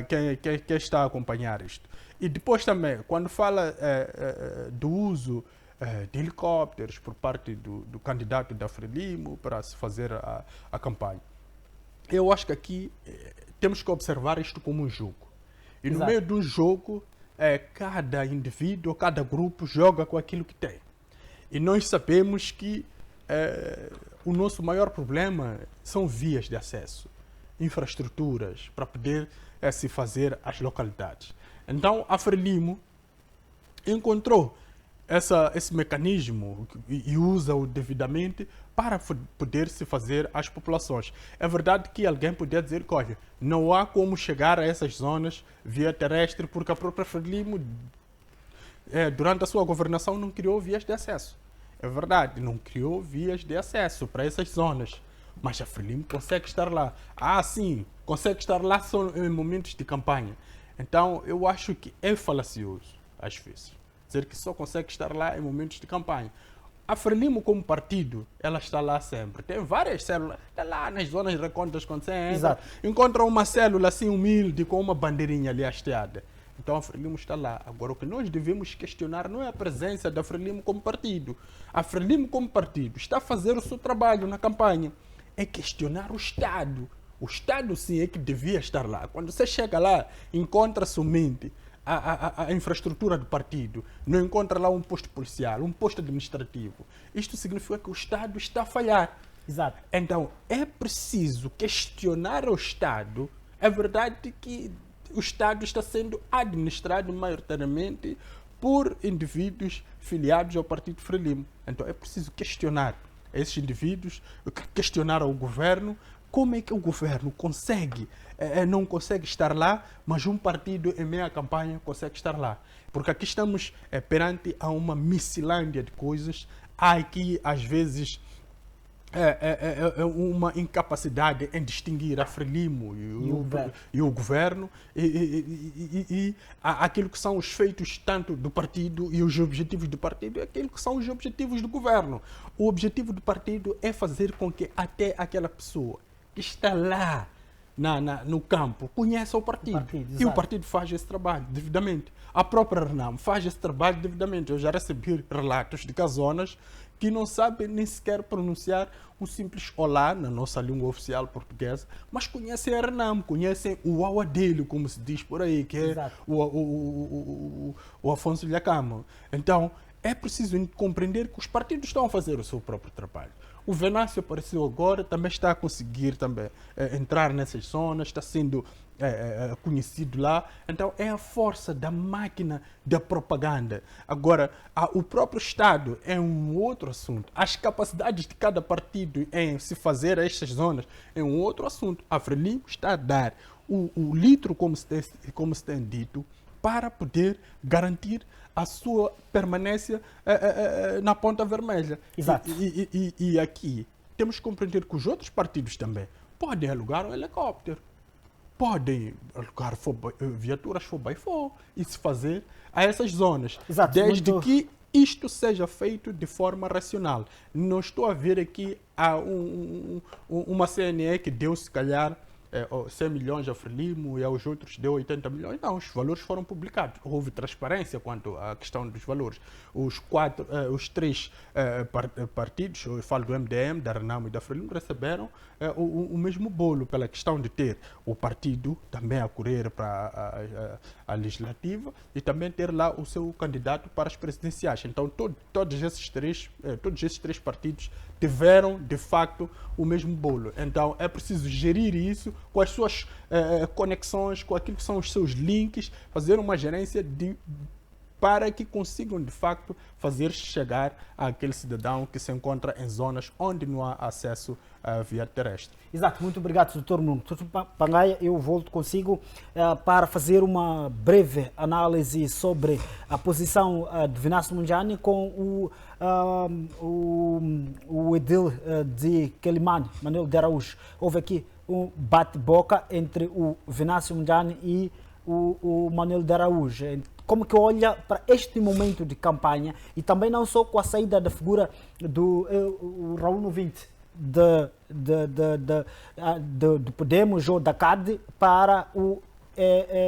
quem está a acompanhar isto. E depois também, quando fala do uso de helicópteros por parte do candidato da Frelimo para se fazer a campanha, eu acho que aqui temos que observar isto como um jogo. E no meio de um jogo, cada indivíduo, cada grupo joga com aquilo que tem. E nós sabemos que o nosso maior problema são vias de acesso, infraestruturas para poder se fazer as localidades. Então, a Frelimo encontrou esse mecanismo e usa-o devidamente para poder se fazer às populações. É verdade que alguém poderia dizer que, olha, não há como chegar a essas zonas via terrestre porque a própria Frelimo, durante a sua governação, não criou vias de acesso. É verdade, não criou vias de acesso para essas zonas. Mas a Frelimo consegue estar lá. Ah, sim, consegue estar lá só em momentos de campanha. Então, eu acho que é falacioso, às vezes, dizer que só consegue estar lá em momentos de campanha. A Frelimo, como partido, ela está lá sempre. Tem várias células, está lá nas zonas recônditas quando você entra. Encontra uma célula assim humilde com uma bandeirinha ali hasteada. Então a Frelimo está lá. Agora, o que nós devemos questionar não é a presença da Frelimo como partido. A Frelimo como partido está a fazer o seu trabalho na campanha. É questionar o Estado. O Estado, sim, é que devia estar lá. Quando você chega lá, encontra somente a infraestrutura do partido, não encontra lá um posto policial, um posto administrativo. Isto significa que o Estado está a falhar. Exato. Então, é preciso questionar o Estado. É verdade que o Estado está sendo administrado maioritariamente por indivíduos filiados ao Partido Frelimo. Então, é preciso questionar esses indivíduos, questionar ao governo, como é que o governo não consegue estar lá, mas um partido em meia campanha consegue estar lá. Porque aqui estamos perante a uma miscelânea de coisas. Há aqui, às vezes, uma incapacidade em distinguir a Frelimo e o governo e aquilo que são os feitos tanto do partido e os objetivos do partido e aquilo que são os objetivos do governo. O objetivo do partido é fazer com que até aquela pessoa que está lá no campo conheça o partido. E o partido faz esse trabalho devidamente. A própria RENAM faz esse trabalho devidamente. Eu já recebi relatos de casonas que não sabem nem sequer pronunciar um simples olá na nossa língua oficial portuguesa, mas conhecem a RENAM, conhecem o Awadelo, como se diz por aí, que é o Afonso Lhacama. Então, é preciso compreender que os partidos estão a fazer o seu próprio trabalho. O Venâncio apareceu agora, também está a conseguir também, entrar nessas zonas, está sendo conhecido lá. Então, é a força da máquina da propaganda. Agora, o próprio Estado é um outro assunto. As capacidades de cada partido em se fazer a estas zonas é um outro assunto. A Frelimo está a dar o litro, como se tem dito, para poder garantir a sua permanência na ponta vermelha. Exato. E aqui temos que compreender que os outros partidos também podem alugar um helicóptero, podem alugar viaturas for e se fazer a essas zonas. Exato. Desde que isto seja feito de forma racional. Não estou a ver aqui uma CNE que deu, se calhar, 100 milhões a Frelimo e aos outros deu 80 milhões. Não, os valores foram publicados. Houve transparência quanto à questão dos valores. Os três partidos, eu falo do MDM, da Renamo e da Frelimo, receberam o mesmo bolo pela questão de ter o partido também a correr para a legislativa e também ter lá o seu candidato para as presidenciais. Então, todos esses três partidos tiveram, de facto, o mesmo bolo. Então, é preciso gerir isso com as suas conexões, com aquilo que são os seus links, fazer uma gerência para que consigam, de facto, fazer chegar àquele cidadão que se encontra em zonas onde não há acesso à via terrestre. Exato, muito obrigado, Dr. Nuno. Dr. Pangaia, eu volto consigo para fazer uma breve análise sobre a posição de Venâncio Mondlane com o edil de Quelimane, Manuel de Araújo. Houve aqui um bate-boca entre o Venâncio Mondlane e o Manuel de Araújo. Como que olha para este momento de campanha e também não só com a saída da figura do Raul Novinte de Podemos ou da CAD para o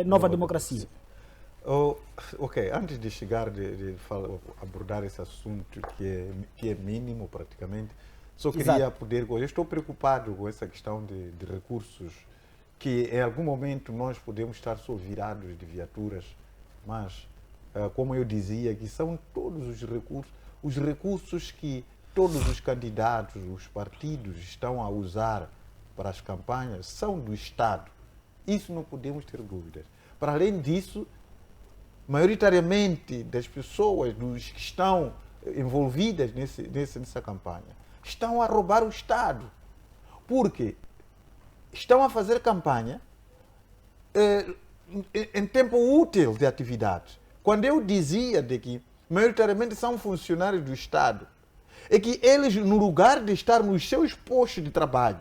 Nova Democracia? Ok, antes de chegar de abordar esse assunto que é mínimo praticamente, só queria poder... Eu estou preocupado com essa questão de recursos, que em algum momento nós podemos estar só virados de viaturas, mas, como eu dizia, que são todos os recursos que todos os candidatos, os partidos estão a usar para as campanhas são do Estado. Isso não podemos ter dúvidas. Para além disso, maioritariamente das pessoas que estão envolvidas nessa campanha estão a roubar o Estado. Porque estão a fazer campanha em tempo útil de atividades. Quando eu dizia de que maioritariamente são funcionários do Estado, é que eles, no lugar de estar nos seus postos de trabalho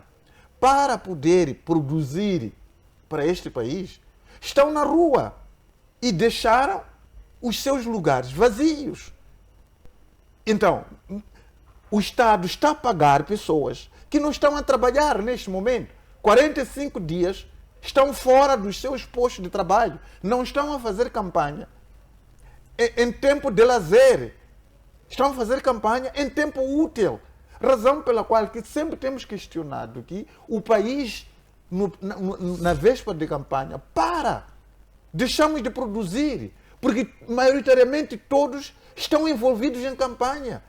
para poder produzir para este país, estão na rua e deixaram os seus lugares vazios. Então, o Estado está a pagar pessoas que não estão a trabalhar neste momento. 45 dias estão fora dos seus postos de trabalho, não estão a fazer campanha em tempo de lazer, estão a fazer campanha em tempo útil. Razão pela qual que sempre temos questionado que o país, na véspera de campanha, deixamos de produzir, porque maioritariamente todos estão envolvidos em campanha,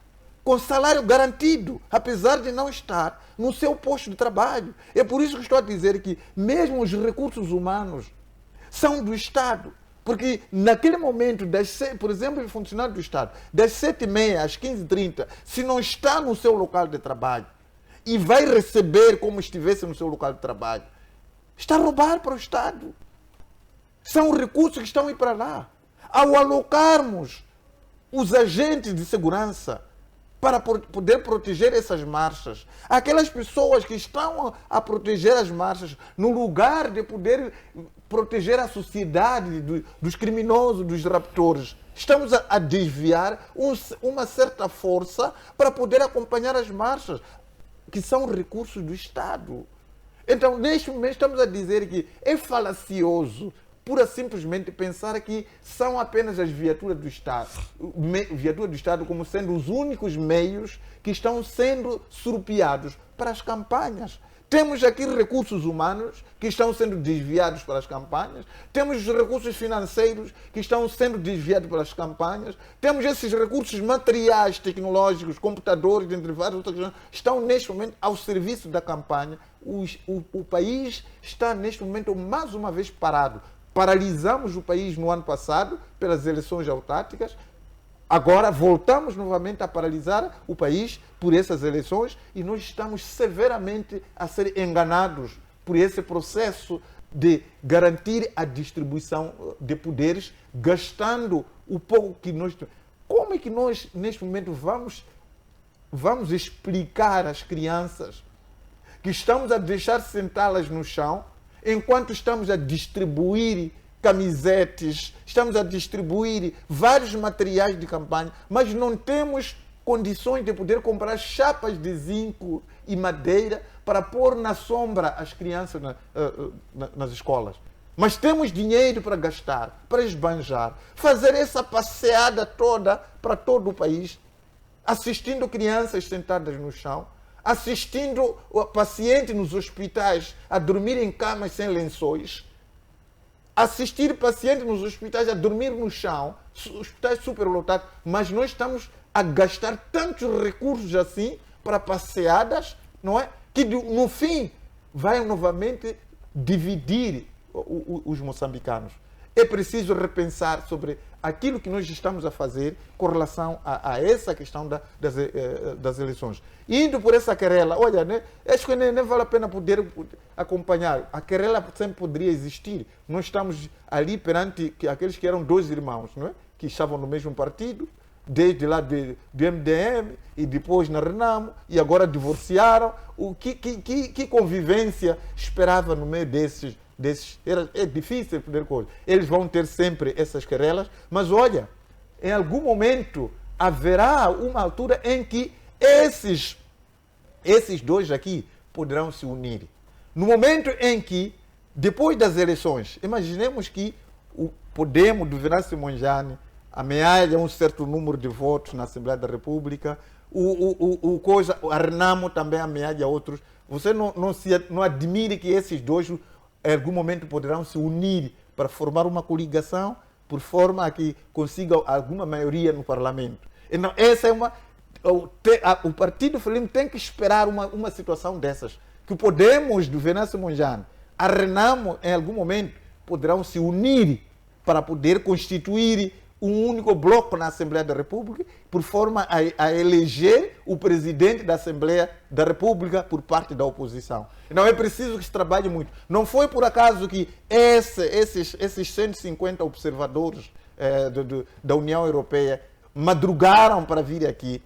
com salário garantido, apesar de não estar no seu posto de trabalho. É por isso que estou a dizer que mesmo os recursos humanos são do Estado. Porque naquele momento, por exemplo, o funcionário do Estado, das 7h30 às 15h30, se não está no seu local de trabalho e vai receber como estivesse no seu local de trabalho, está a roubar para o Estado. São recursos que estão a ir para lá. Ao alocarmos os agentes de segurança para poder proteger essas marchas, aquelas pessoas que estão a proteger as marchas, no lugar de poder proteger a sociedade dos criminosos, dos raptores, estamos a desviar uma certa força para poder acompanhar as marchas, que são recursos do Estado. Então, neste momento, estamos a dizer que é falacioso pura simplesmente pensar que são apenas as viaturas do Estado como sendo os únicos meios que estão sendo surrupiados para as campanhas. Temos aqui recursos humanos que estão sendo desviados para as campanhas, temos os recursos financeiros que estão sendo desviados para as campanhas, temos esses recursos materiais, tecnológicos, computadores, entre várias outras coisas, estão neste momento ao serviço da campanha. O país está neste momento mais uma vez parado. Paralisamos o país no ano passado pelas eleições autárquicas. Agora voltamos novamente a paralisar o país por essas eleições e nós estamos severamente a ser enganados por esse processo de garantir a distribuição de poderes, gastando o pouco que nós... Como é que nós, neste momento, vamos explicar às crianças que estamos a deixar sentá-las no chão enquanto estamos a distribuir camisetes, estamos a distribuir vários materiais de campanha, mas não temos condições de poder comprar chapas de zinco e madeira para pôr na sombra as crianças nas escolas. Mas temos dinheiro para gastar, para esbanjar, fazer essa passeada toda para todo o país, assistindo crianças sentadas no chão, assistindo pacientes nos hospitais a dormir em camas sem lençóis, assistir pacientes nos hospitais a dormir no chão, hospitais superlotados, mas nós estamos a gastar tantos recursos assim para passeadas, não é? Que no fim vai novamente dividir os moçambicanos. É preciso repensar sobre aquilo que nós estamos a fazer com relação a essa questão das eleições. Indo por essa querela, olha, né, acho que nem vale a pena poder acompanhar. A querela sempre poderia existir. Nós estamos ali perante aqueles que eram dois irmãos, não é? Que estavam no mesmo partido, desde lá do MDM e depois na Renamo, e agora divorciaram. Que convivência esperava no meio desses? É difícil poder coisa. Eles vão ter sempre essas querelas, mas olha, em algum momento haverá uma altura em que esses dois aqui poderão se unir. No momento em que, depois das eleições, imaginemos que o Podemos do Venâncio Mondlane ameaça um certo número de votos na Assembleia da República, a Renamo também ameaça outros. Você não admire que esses dois em algum momento poderão se unir para formar uma coligação por forma a que consigam alguma maioria no parlamento. Então, essa é o Partido Frelimo tem que esperar uma situação dessas. Que o Podemos do Venâncio Mondlane, a Renamo, em algum momento, poderão se unir para poder constituir um único bloco na Assembleia da República, por forma a eleger o presidente da Assembleia da República por parte da oposição. Então é preciso que se trabalhe muito. Não foi por acaso que esses 150 observadores da União Europeia madrugaram para vir aqui.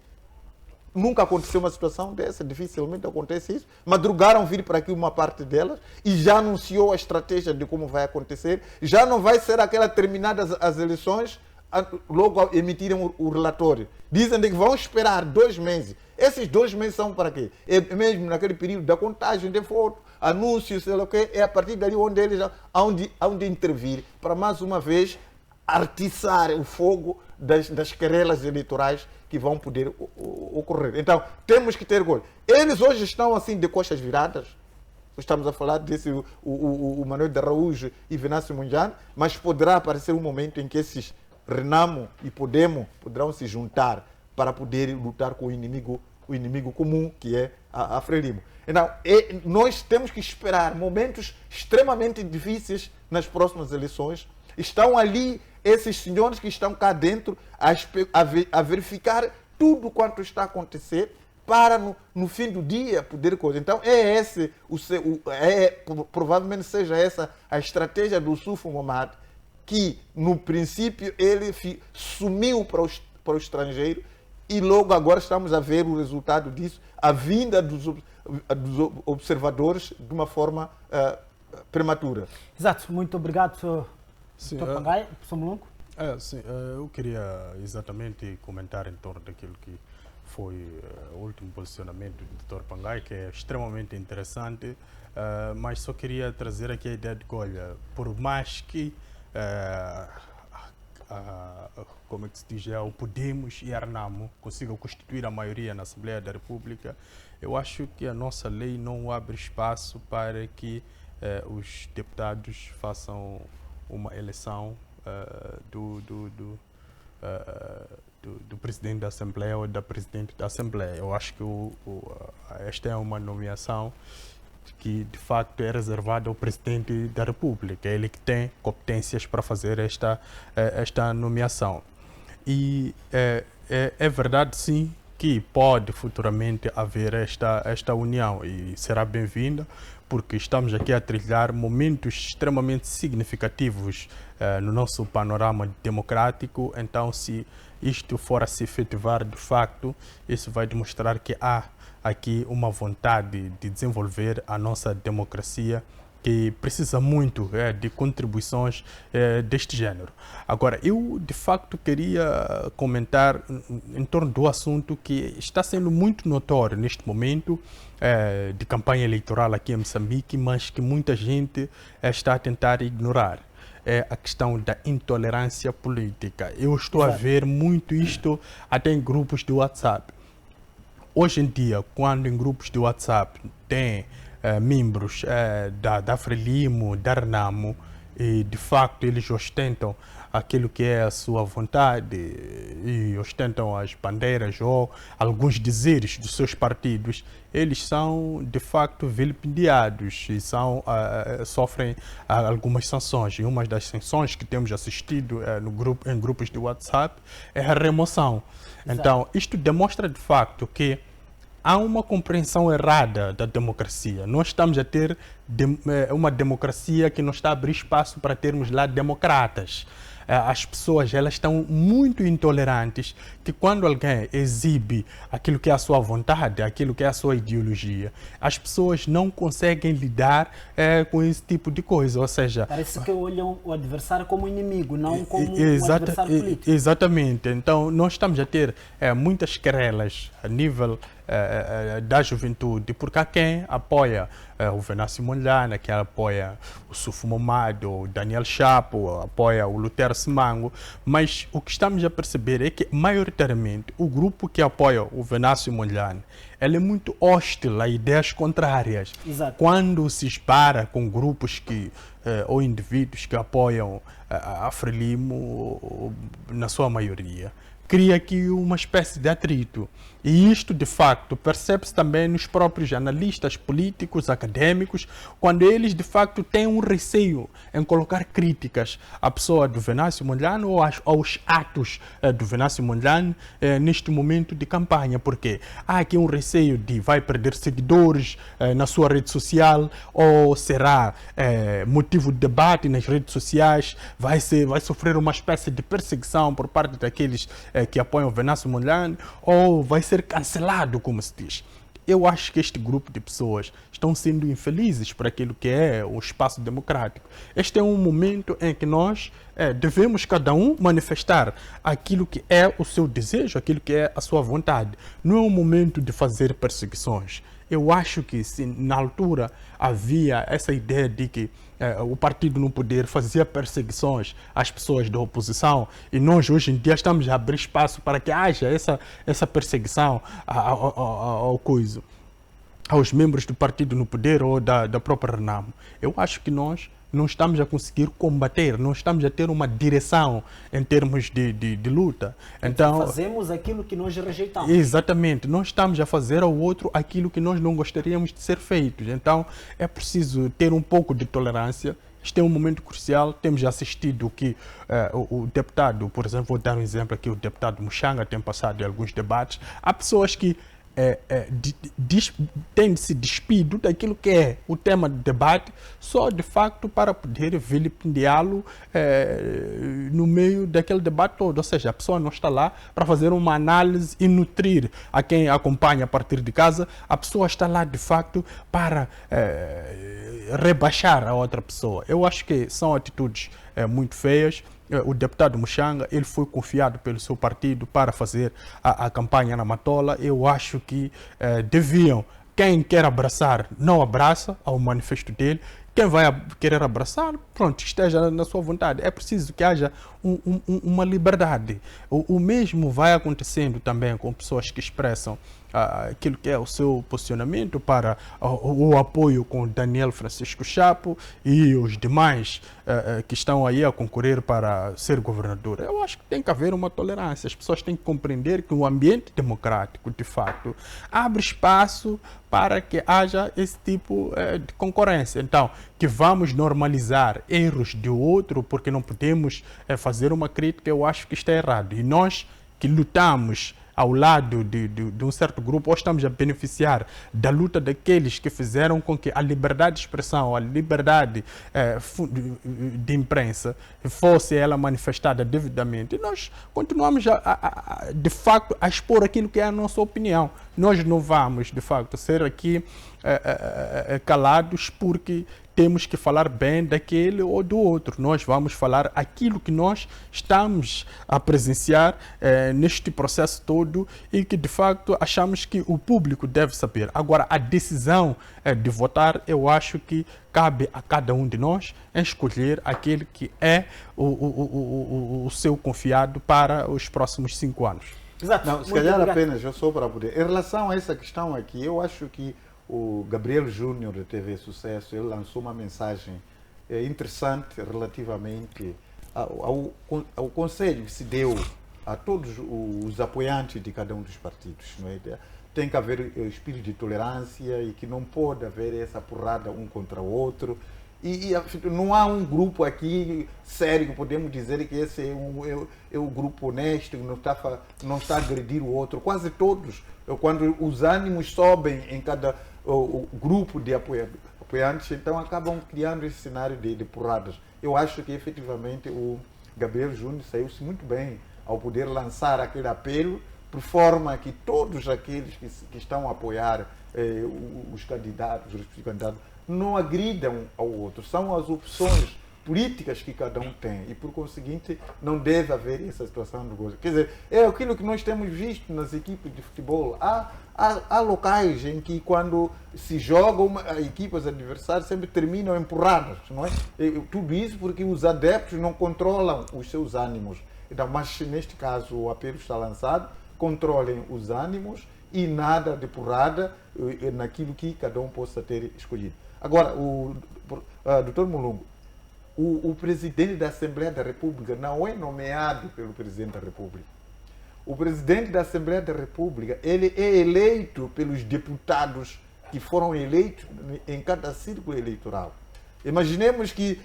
Nunca aconteceu uma situação dessa, dificilmente acontece isso. Madrugaram vir para aqui uma parte delas e já anunciou a estratégia de como vai acontecer. Já não vai ser aquela terminadas as eleições, logo emitirem o relatório. Dizem que vão esperar 2 meses. Esses 2 meses são para quê? É mesmo naquele período da contagem de voto, anúncios, sei lá o quê, é a partir dali onde eles hão de intervir para, mais uma vez, atiçar o fogo das querelas eleitorais que vão poder ocorrer. Então, temos que ter gol. Eles hoje estão assim de costas viradas. Estamos a falar desse o Manuel de Araújo e Venâncio Mondlane, mas poderá aparecer um momento em que esses Renamo e Podemos poderão se juntar para poder lutar com o inimigo comum, que é a Frelimo. Então, nós temos que esperar momentos extremamente difíceis nas próximas eleições. Estão ali esses senhores que estão cá dentro a verificar tudo quanto está a acontecer para, no fim do dia, poder coisa. Então, provavelmente seja essa a estratégia do Sufo Momad, que, no princípio, ele sumiu para o estrangeiro e logo agora estamos a ver o resultado disso, a vinda dos observadores de uma forma prematura. Exato. Muito obrigado, Dr. Pangai. Professor Mulungu. Sim, eu queria exatamente comentar em torno daquilo que foi o último posicionamento do Dr. Pangai, que é extremamente interessante, mas só queria trazer aqui a ideia de que, olha, por mais que como é que se diz, o Podemos e a Renamo consigam constituir a maioria na Assembleia da República, eu acho que a nossa lei não abre espaço para que os deputados façam uma eleição do presidente da Assembleia ou da presidente da Assembleia. Eu acho que esta é uma nomeação que de facto é reservada ao presidente da República. É ele que tem competências para fazer esta nomeação. E é verdade, sim, que pode futuramente haver esta união e será bem-vinda, porque estamos aqui a trilhar momentos extremamente significativos no nosso panorama democrático. Então, se isto for a se efetivar de facto, isso vai demonstrar que há aqui uma vontade de desenvolver a nossa democracia que precisa muito de contribuições deste género. Agora, eu de facto queria comentar em torno do assunto que está sendo muito notório neste momento de campanha eleitoral aqui em Moçambique, mas que muita gente está a tentar ignorar. É a questão da intolerância política. Eu estou a ver muito isto até em grupos de WhatsApp. Hoje em dia, quando em grupos de WhatsApp tem membros da Frelimo, da Renamo, e de facto eles ostentam aquilo que é a sua vontade e ostentam as bandeiras ou alguns dizeres dos seus partidos, eles são de facto vilipendiados e sofrem algumas sanções. E uma das sanções que temos assistido em grupos de WhatsApp é a remoção. Exato. Então, isto demonstra de facto que há uma compreensão errada da democracia. Nós estamos a ter uma democracia que não está a abrir espaço para termos lá democratas. As pessoas elas estão muito intolerantes, que quando alguém exibe aquilo que é a sua vontade, aquilo que é a sua ideologia, as pessoas não conseguem lidar com esse tipo de coisa. Ou seja, parece que olham o adversário como inimigo, não como um adversário político. Exatamente. Então, nós estamos a ter muitas querelas a nível da juventude, porque há quem apoia o Venâncio Mondlane, quem apoia o Sufo Momado, o Daniel Chapo, apoia o Lutero Simango, mas o que estamos a perceber é que, maioritariamente, o grupo que apoia o Venâncio Mondlane, ele é muito hostil a ideias contrárias. Exato. Quando se espara com grupos ou indivíduos que apoiam a Frelimo, na sua maioria, cria aqui uma espécie de atrito. E isto, de facto, percebe-se também nos próprios analistas políticos, acadêmicos, quando eles, de facto, têm um receio em colocar críticas à pessoa do Venâncio Mondlane ou aos atos do Venâncio Mondlane neste momento de campanha, porque há aqui um receio de vai perder seguidores na sua rede social, ou será motivo de debate nas redes sociais, vai sofrer uma espécie de perseguição por parte daqueles que apoiam o Venâncio Mondlane, ou vai ser cancelado, como se diz. Eu acho que este grupo de pessoas estão sendo infelizes para aquilo que é o espaço democrático. Este é um momento em que nós devemos cada um manifestar aquilo que é o seu desejo, aquilo que é a sua vontade. Não é um momento de fazer perseguições. Eu acho que se na altura havia essa ideia de que o partido no poder fazia perseguições às pessoas da oposição, e nós hoje em dia estamos a abrir espaço para que haja essa perseguição aos membros do partido no poder ou da própria Renamo. Eu acho que nós não estamos a conseguir combater, não estamos a ter uma direção em termos de luta. Então, fazemos aquilo que nós rejeitamos. Exatamente, nós estamos a fazer ao outro aquilo que nós não gostaríamos de ser feitos. Então, é preciso ter um pouco de tolerância. Este é um momento crucial. Temos assistido que o deputado, por exemplo, vou dar um exemplo aqui, o deputado Mushanga tem passado em alguns debates. Há pessoas que tem se despido daquilo que é o tema de debate, só de facto para poder vilipendiá-lo no meio daquele debate todo. Ou seja, a pessoa não está lá para fazer uma análise e nutrir a quem acompanha a partir de casa, a pessoa está lá de facto para rebaixar a outra pessoa. Eu acho que são atitudes muito feias. O deputado Mushanga, ele foi confiado pelo seu partido para fazer a campanha na Matola. Eu acho que deviam, quem quer abraçar, não abraça ao manifesto dele. Quem vai querer abraçar, pronto, esteja na sua vontade. É preciso que haja uma liberdade. O mesmo vai acontecendo também com pessoas que expressam aquilo que é o seu posicionamento para o apoio com Daniel Francisco Chapo e os demais que estão aí a concorrer para ser governador. Eu acho que tem que haver uma tolerância. As pessoas têm que compreender que o ambiente democrático, de fato, abre espaço para que haja esse tipo de concorrência. Então, que vamos normalizar erros de outro porque não podemos fazer uma crítica, eu acho que isto é errado. E nós que lutamos ao lado de um certo grupo, ou estamos a beneficiar da luta daqueles que fizeram com que a liberdade de expressão, a liberdade de imprensa fosse ela manifestada devidamente. E nós continuamos, de facto, a expor aquilo que é a nossa opinião. Nós não vamos, de facto, ser aqui calados porque temos que falar bem daquele ou do outro. Nós vamos falar aquilo que nós estamos a presenciar neste processo todo e que, de facto, achamos que o público deve saber. Agora, a decisão de votar, eu acho que cabe a cada um de nós escolher aquele que é o seu confiado para os próximos 5 anos. Exato. Não, se Muito calhar obrigado. apenas, eu sou para poder. Em relação a essa questão aqui, eu acho que o Gabriel Júnior da TV Sucesso, ele lançou uma mensagem interessante relativamente ao conselho que se deu a todos os apoiantes de cada um dos partidos. Não é? Tem que haver espírito de tolerância e que não pode haver essa porrada um contra o outro. E não há um grupo aqui sério que podemos dizer que esse é um grupo honesto, que não está a agredir o outro. Quase todos, quando os ânimos sobem em cada o grupo de apoiantes, então acabam criando esse cenário de porradas. Eu acho que efetivamente o Gabriel Júnior saiu-se muito bem ao poder lançar aquele apelo, por forma que todos aqueles que estão a apoiar os candidatos, não agridam ao outro. São as opções políticas que cada um tem e, por conseguinte, não deve haver essa situação de coisa. Quer dizer, é aquilo que nós temos visto nas equipes de futebol. Há locais em que, quando se jogam, equipas adversárias sempre terminam empurradas, não é? Tudo isso porque os adeptos não controlam os seus ânimos. Então, mas, neste caso, o apelo está lançado, controlem os ânimos e nada de porrada naquilo que cada um possa ter escolhido. Agora, Dr. Mulungu, o presidente da Assembleia da República não é nomeado pelo presidente da República. O presidente da Assembleia da República, ele é eleito pelos deputados que foram eleitos em cada círculo eleitoral. Imaginemos que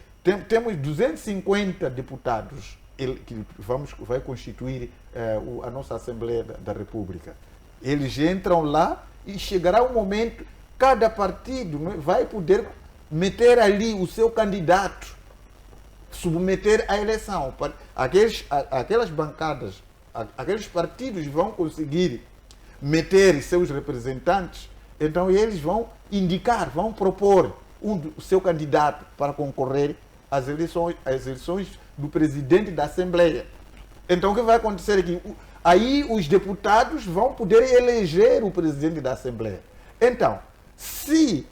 temos 250 deputados que vai constituir a nossa Assembleia da República. Eles entram lá e chegará um momento, cada partido vai poder meter ali o seu candidato, submeter à eleição. Aquelas bancadas, aqueles partidos vão conseguir meter seus representantes, então eles vão indicar, vão propor o seu candidato para concorrer às eleições do presidente da Assembleia. Então o que vai acontecer é que aí os deputados vão poder eleger o presidente da Assembleia. Então, se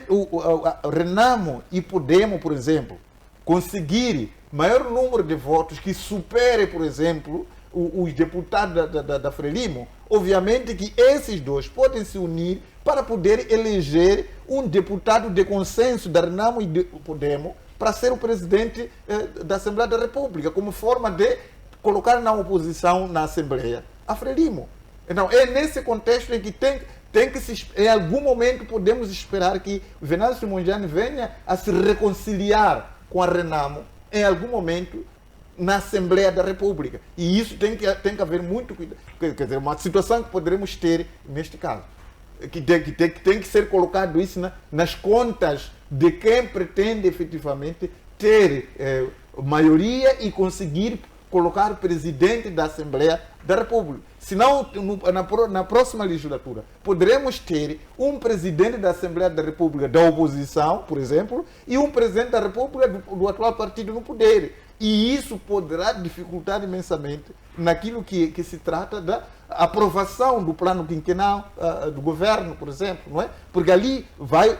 o Renamo e Podemos, por exemplo, conseguir maior número de votos que supere, por exemplo, os deputados da Frelimo, obviamente que esses dois podem se unir para poder eleger um deputado de consenso da Renamo e de Podemos para ser o presidente da Assembleia da República, como forma de colocar na oposição na Assembleia a Frelimo. Então, é nesse contexto em que em algum momento podemos esperar que Venâncio Simões venha a se reconciliar com a Renamo em algum momento na Assembleia da República. E isso tem que haver muito cuidado. Quer dizer, uma situação que poderemos ter neste caso. Que tem que ser colocado isso nas contas de quem pretende efetivamente ter maioria e conseguir colocar o presidente da Assembleia da República. Senão, na próxima legislatura, poderemos ter um presidente da Assembleia da República da oposição, por exemplo, e um presidente da República do atual partido no poder. E isso poderá dificultar imensamente naquilo que se trata da aprovação do plano quinquenal do governo, por exemplo, não é? Porque ali vai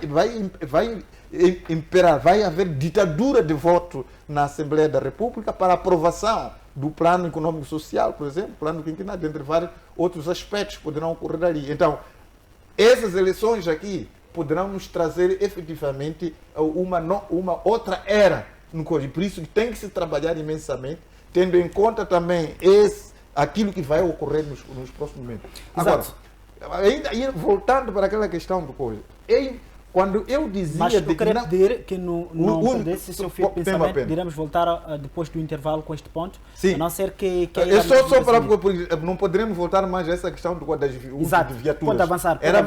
imperar, vai haver ditadura de voto na Assembleia da República para aprovação do plano econômico social, por exemplo, plano quinquenal, dentre vários outros aspectos que poderão ocorrer ali. Então, essas eleições aqui poderão nos trazer efetivamente uma outra era no Código. Por isso que tem que se trabalhar imensamente, tendo em conta também aquilo que vai ocorrer nos próximos momentos. Agora, ainda voltando para aquela questão do coisa, quando eu dizia... Mas eu queria pedir que não perdesse seu fio de pensamento, iremos voltar depois do intervalo com este ponto, sim. A não ser que... É só para... Não poderemos voltar mais a essa questão de viaturas. Pode avançar. Era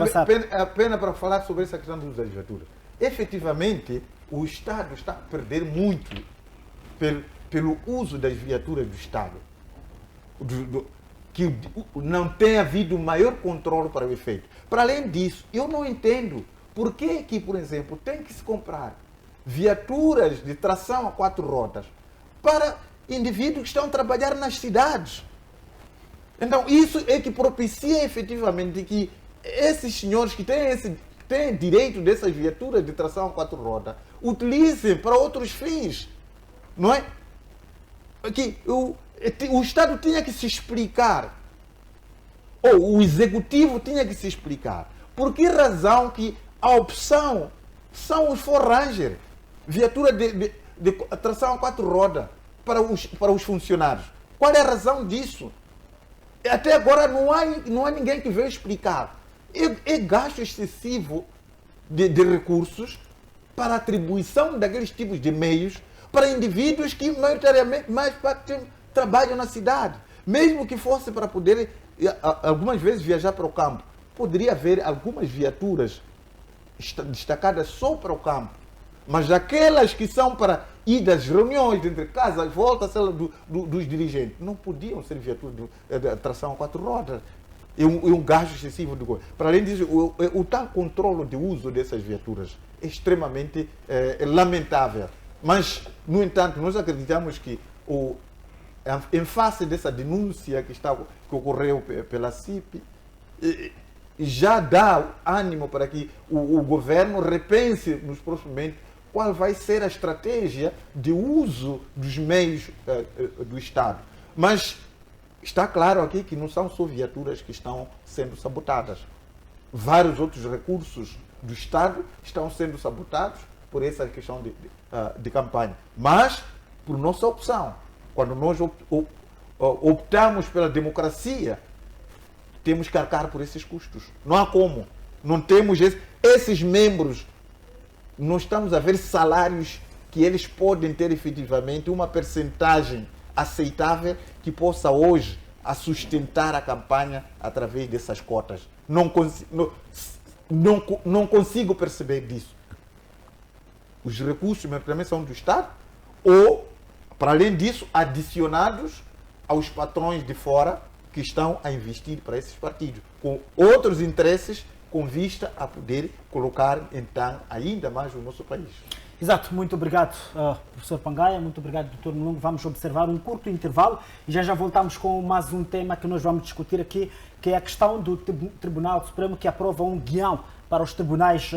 apenas para falar sobre essa questão das viaturas. Efetivamente, o Estado está a perder muito pelo uso das viaturas do Estado. Que não tem havido maior controle para o efeito. Para além disso, eu não entendo Por que que, por exemplo, tem que se comprar viaturas de tração a 4 rodas para indivíduos que estão a trabalhar nas cidades? Então, isso é que propicia efetivamente que esses senhores que têm direito dessas viaturas de tração a 4 rodas utilizem para outros fins, não é? Que o Estado tinha que se explicar, ou o Executivo tinha que se explicar. Por que razão que a opção são os Ford Ranger, viatura de tração a 4 rodas para os funcionários? Qual é a razão disso? Até agora não há ninguém que veio explicar. É gasto excessivo de recursos para a atribuição daqueles tipos de meios para indivíduos que maioritariamente mais trabalham na cidade. Mesmo que fosse para poder, algumas vezes, viajar para o campo, poderia haver algumas viaturas destacadas só para o campo. Mas aquelas que são para ir das reuniões, entre casa e volta, dos dirigentes, não podiam ser viaturas de tração a 4 rodas. É um gasto excessivo de coisa. Para além disso, o tal controle de uso dessas viaturas é extremamente lamentável. Mas, no entanto, nós acreditamos que, em face dessa denúncia que ocorreu pela CIP, já dá ânimo para que o governo repense nos próximos momentos qual vai ser a estratégia de uso dos meios do Estado. Mas está claro aqui que não são só viaturas que estão sendo sabotadas. Vários outros recursos do Estado estão sendo sabotados por essa questão de campanha. Mas, por nossa opção, quando nós optamos pela democracia, temos que arcar por esses custos. Não há como. Não temos esses membros. Não estamos a ver salários que eles podem ter efetivamente uma percentagem aceitável que possa hoje a sustentar a campanha através dessas cotas. Não consigo perceber disso. Os recursos também são do Estado ou, para além disso, adicionados aos patrões de fora que estão a investir para esses partidos, com outros interesses, com vista a poder colocar, então, ainda mais o nosso país. Exato, muito obrigado, professor Pangaia, muito obrigado, doutor Mulungu. Vamos observar um curto intervalo e já voltamos com mais um tema que nós vamos discutir aqui, que é a questão do Tribunal Supremo, que aprova um guião para os tribunais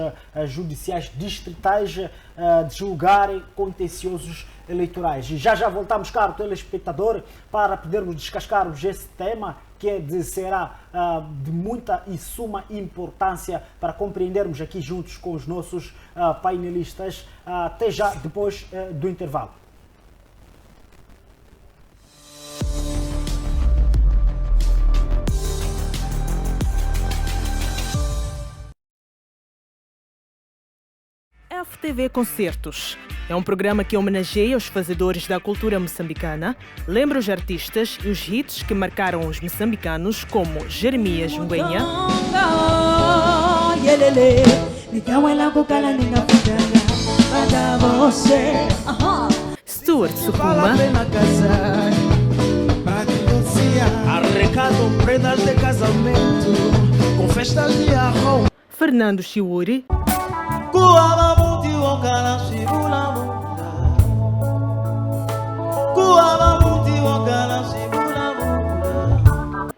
judiciais distritais de julgarem contenciosos eleitorais. E já voltamos, caro telespectador, para podermos descascar esse tema, que será de muita e suma importância para compreendermos aqui juntos com os nossos painelistas. Até já, depois do intervalo. FTV Concertos é um programa que homenageia os fazedores da cultura moçambicana, lembra os artistas e os hits que marcaram os moçambicanos, como Jeremias Mbenha, Stuart Sukuma, arrecadam prendas de casamento com festas de arroz. Fernando Chiuri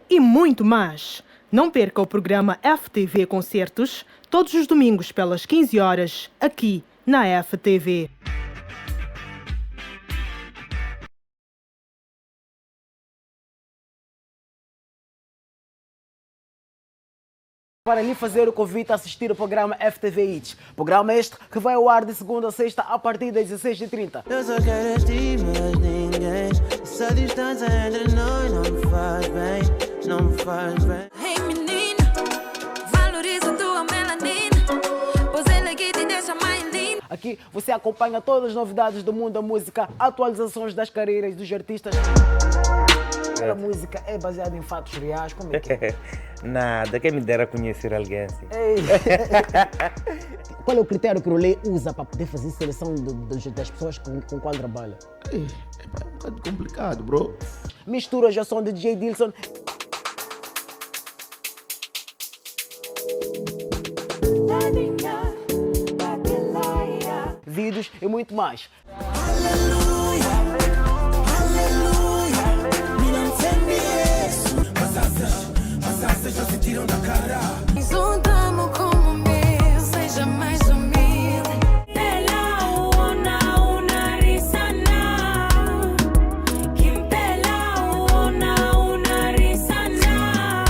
e muito mais. Não perca o programa FTV Concertos todos os domingos pelas 15 horas aqui na FTV. Para lhe fazer o convite a assistir o programa FTV Hits. Programa este que vai ao ar de segunda a sexta a partir das 16h30. Eu só quero este, mas ninguém. Essa distância entre nós não me faz bem, não me faz bem. Hey menina, valoriza tua melanina, pois ela aqui te deixa mais linda. Aqui você acompanha todas as novidades do mundo da música, atualizações das carreiras dos artistas. A música é baseada em fatos reais, como é que é? Nada, quem me dera conhecer alguém assim. Qual é o critério que o Rolê usa para poder fazer seleção das pessoas com qual trabalha? É um bocado complicado, bro. Mistura já som de DJ Dilson. Dadinha. e muito mais. Juntamos como mil, seja mais humilde.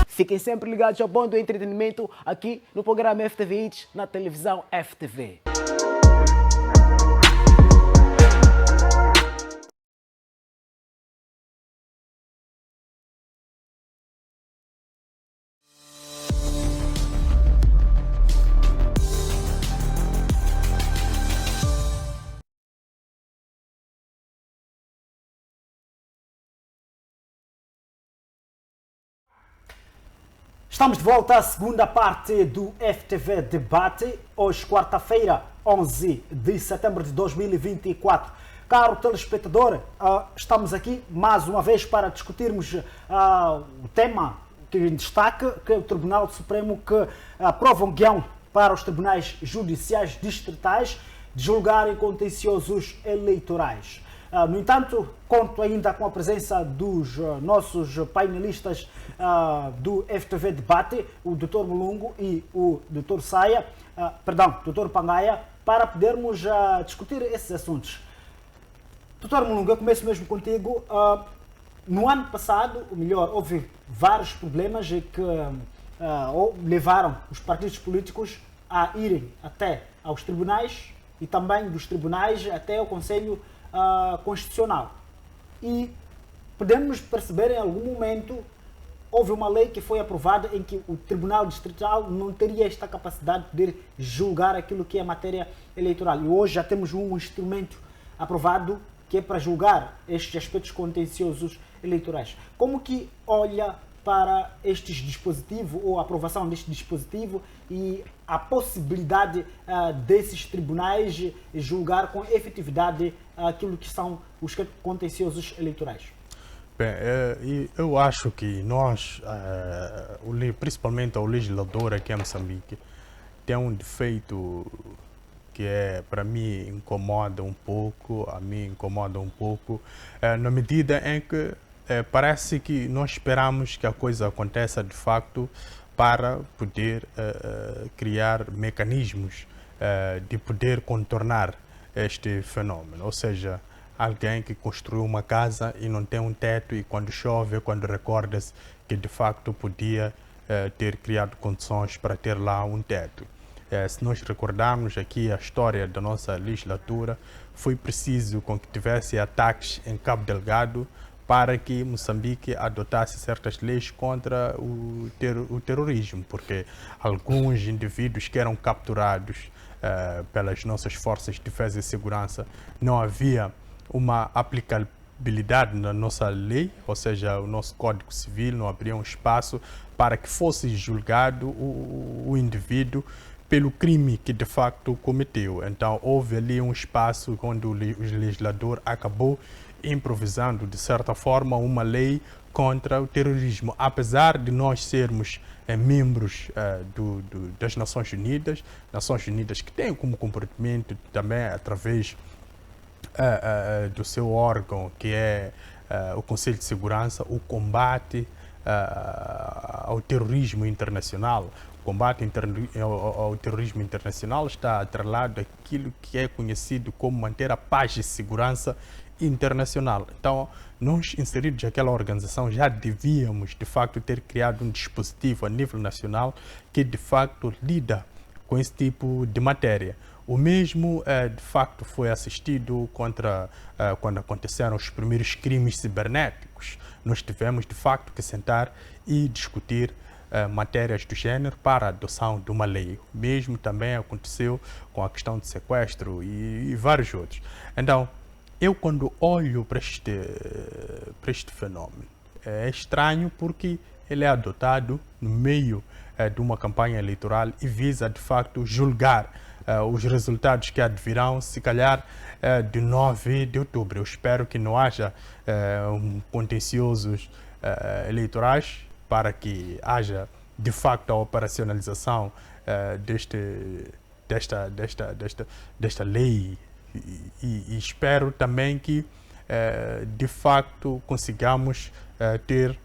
Fiquem sempre ligados ao Bom do Entretenimento aqui no programa FTV Hits, na televisão FTV. Estamos de volta à segunda parte do FTV Debate, hoje quarta-feira, 11 de setembro de 2024. Caro telespectador, estamos aqui mais uma vez para discutirmos o tema que em destaque, que é o Tribunal Supremo, que aprova um guião para os tribunais judiciais distritais de julgarem contenciosos eleitorais. No entanto, conto ainda com a presença dos nossos painelistas do FTV Debate, o Dr. Mulungu e o Dr. Dr. Pangaia, para podermos discutir esses assuntos. Dr. Mulungu, eu começo mesmo contigo. No ano passado, ou melhor, houve vários problemas que levaram os partidos políticos a irem até aos tribunais e também dos tribunais até ao Conselho Constitucional. E podemos perceber em algum momento houve uma lei que foi aprovada em que o Tribunal Distrital não teria esta capacidade de poder julgar aquilo que é matéria eleitoral. E hoje já temos um instrumento aprovado que é para julgar estes aspectos contenciosos eleitorais. Como que olha para estes dispositivos ou a aprovação deste dispositivo e a possibilidade desses tribunais julgar com efetividade aquilo que são os contenciosos eleitorais? Bem, eu acho que nós, principalmente o legislador aqui em Moçambique, tem um defeito que para mim incomoda um pouco, na medida em que parece que nós esperamos que a coisa aconteça de facto para poder criar mecanismos de poder contornar este fenômeno. Ou seja, alguém que construiu uma casa e não tem um teto e quando chove, quando recorda-se que de facto podia ter criado condições para ter lá um teto. Se nós recordarmos aqui a história da nossa legislatura, foi preciso com que tivesse ataques em Cabo Delgado para que Moçambique adotasse certas leis contra o terrorismo, porque alguns indivíduos que eram capturados pelas nossas forças de defesa e segurança, não havia uma aplicabilidade na nossa lei, ou seja, o nosso Código Civil não abria um espaço para que fosse julgado o indivíduo pelo crime que de facto cometeu. Então houve ali um espaço onde o legislador acabou improvisando, de certa forma, uma lei contra o terrorismo. Apesar de nós sermos membros das Nações Unidas que têm como comprometimento também através do seu órgão, que é o Conselho de Segurança, o combate ao terrorismo internacional. O combate ao terrorismo internacional está atrelado àquilo que é conhecido como manter a paz e segurança internacional. Então, nós inseridos naquela organização já devíamos, de facto, ter criado um dispositivo a nível nacional que, de facto, lida com esse tipo de matéria. O mesmo, de facto, foi assistido quando aconteceram os primeiros crimes cibernéticos. Nós tivemos, de facto, que sentar e discutir matérias do género para a adoção de uma lei. O mesmo também aconteceu com a questão de sequestro e vários outros. Então, eu quando olho para este fenômeno, é estranho porque ele é adotado no meio de uma campanha eleitoral e visa, de facto, julgar os resultados que advirão, se calhar, de 9 de outubro. Eu espero que não haja contenciosos eleitorais para que haja, de facto, a operacionalização desta lei e espero também que, de facto, consigamos ter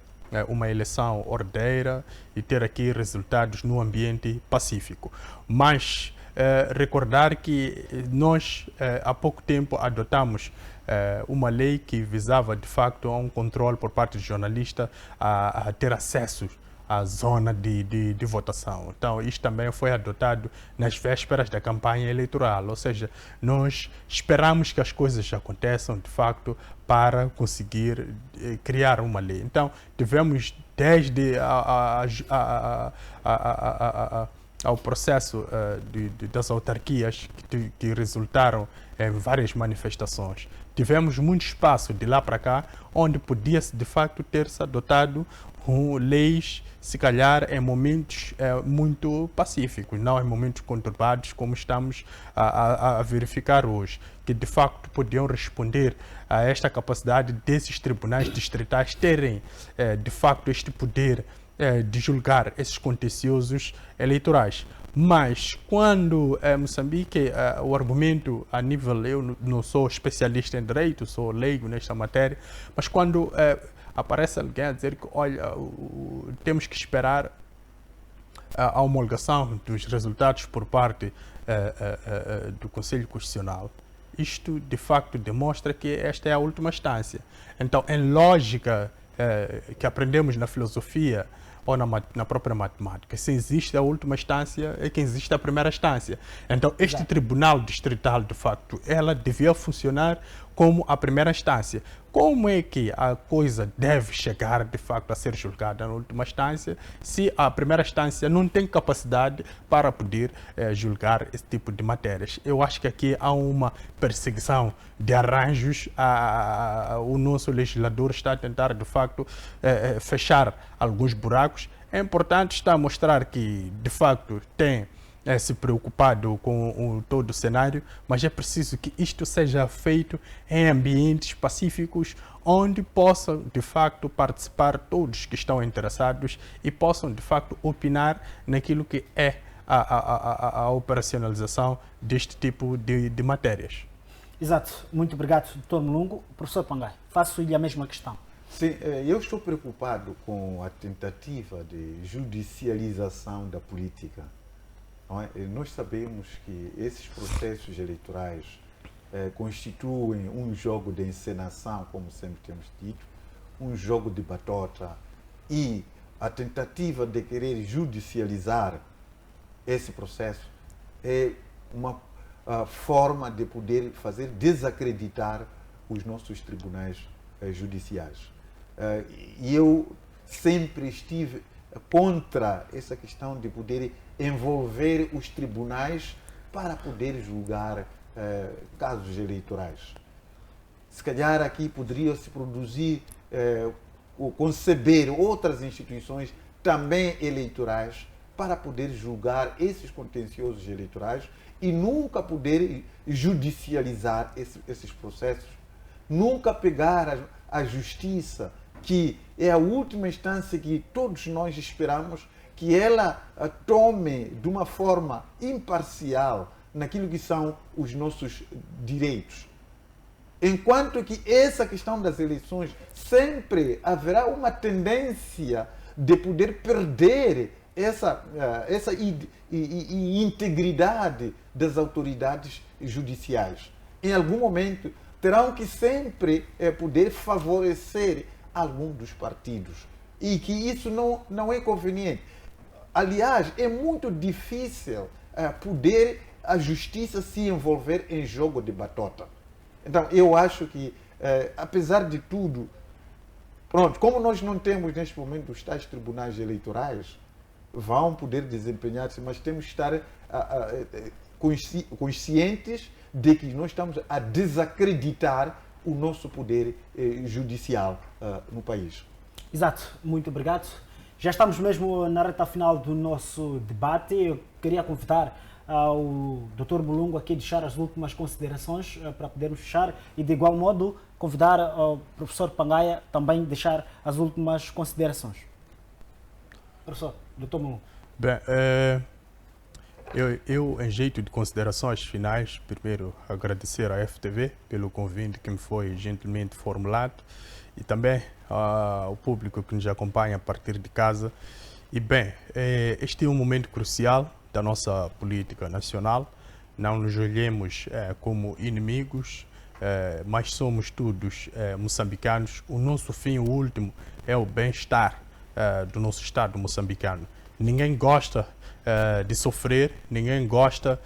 uma eleição ordeira e ter aqui resultados no ambiente pacífico. Mas recordar que nós, há pouco tempo, adotamos uma lei que visava, de facto, a um controle por parte do jornalista a ter acesso à zona de votação. Então, isto também foi adotado nas vésperas da campanha eleitoral, ou seja, nós esperamos que as coisas aconteçam, de facto, para conseguir criar uma lei. Então, tivemos desde ao processo das autarquias que resultaram em várias manifestações. Tivemos muito espaço de lá para cá, onde podia-se, de facto, ter-se adotado leis, se calhar, em momentos muito pacíficos, não em momentos conturbados, como estamos a verificar hoje, que, de facto, podiam responder a esta capacidade desses tribunais distritais terem, de facto, este poder de julgar esses contenciosos eleitorais. Mas quando Moçambique, o argumento a nível, eu não sou especialista em direito, sou leigo nesta matéria, mas quando aparece alguém a dizer que, olha, temos que esperar a homologação dos resultados por parte do Conselho Constitucional, isto de facto demonstra que esta é a última instância. Então, em lógica que aprendemos na filosofia, ou na própria matemática, se existe a última instância, é que existe a primeira instância. Então, este tribunal distrital, de facto, ela devia funcionar como a primeira instância. Como é que a coisa deve chegar, de facto, a ser julgada na última instância, se a primeira instância não tem capacidade para poder julgar esse tipo de matérias? Eu acho que aqui há uma perseguição de arranjos. O nosso legislador está a tentar, de facto, fechar alguns buracos. É importante estar a mostrar que, de facto, tem se preocupado com todo o cenário, mas é preciso que isto seja feito em ambientes pacíficos, onde possam, de facto, participar todos que estão interessados e possam, de facto, opinar naquilo que é a operacionalização deste tipo de matérias. Exato. Muito obrigado, Dr. Mulungu. Professor Pangai, faço-lhe a mesma questão. Sim, eu estou preocupado com a tentativa de judicialização da política. Nós sabemos que esses processos eleitorais constituem um jogo de encenação, como sempre temos dito, um jogo de batota, e a tentativa de querer judicializar esse processo é uma forma de poder fazer desacreditar os nossos tribunais judiciais. E eu sempre estive contra essa questão de poder envolver os tribunais para poder julgar casos eleitorais. Se calhar aqui poderia-se produzir ou conceber outras instituições também eleitorais para poder julgar esses contenciosos eleitorais e nunca poder judicializar esses processos, nunca pegar a justiça, que é a última instância que todos nós esperamos, que ela tome de uma forma imparcial naquilo que são os nossos direitos. Enquanto que essa questão das eleições sempre haverá uma tendência de poder perder essa integridade das autoridades judiciais. Em algum momento terão que sempre poder favorecer algum dos partidos, e que isso não é conveniente. Aliás, é muito difícil poder a justiça se envolver em jogo de batota. Então, eu acho que, apesar de tudo, pronto, como nós não temos neste momento os tais tribunais eleitorais, vão poder desempenhar-se, mas temos que estar conscientes de que nós estamos a desacreditar o nosso poder judicial no país. Exato, muito obrigado. Já estamos mesmo na reta final do nosso debate. Eu queria convidar o Dr. Mulungu aqui a deixar as últimas considerações para podermos fechar e, de igual modo, convidar o professor Pangaia também deixar as últimas considerações. Professor, Dr. Mulungu. Bem, Eu, em jeito de considerações finais, primeiro agradecer à FTV pelo convite que me foi gentilmente formulado e também ao público que nos acompanha a partir de casa. E bem, este é um momento crucial da nossa política nacional. Não nos olhemos como inimigos, mas somos todos moçambicanos. O nosso fim último é o bem-estar do nosso Estado moçambicano. Ninguém gosta de sofrer, ninguém gosta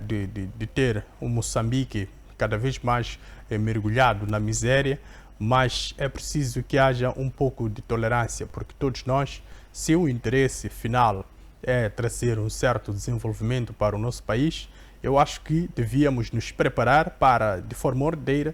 de ter um Moçambique cada vez mais mergulhado na miséria, mas é preciso que haja um pouco de tolerância, porque todos nós, se o interesse final é trazer um certo desenvolvimento para o nosso país, eu acho que devíamos nos preparar para, de forma ordeira,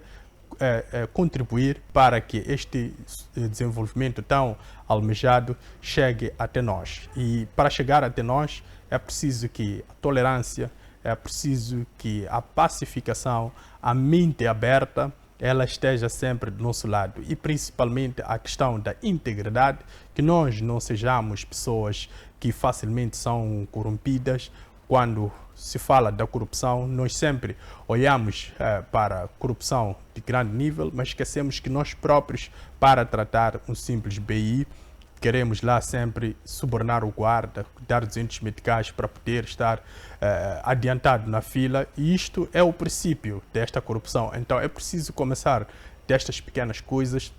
contribuir para que este desenvolvimento tão almejado chegue até nós. E para chegar até nós é preciso que a tolerância, é preciso que a pacificação, a mente aberta, ela esteja sempre do nosso lado. E principalmente a questão da integridade, que nós não sejamos pessoas que facilmente são corrompidas. Quando se fala da corrupção, nós sempre olhamos para a corrupção de grande nível, mas esquecemos que nós próprios, para tratar um simples BI, queremos lá sempre subornar o guarda, dar 200 meticais para poder estar adiantado na fila, e isto é o princípio desta corrupção. Então é preciso começar destas pequenas coisas,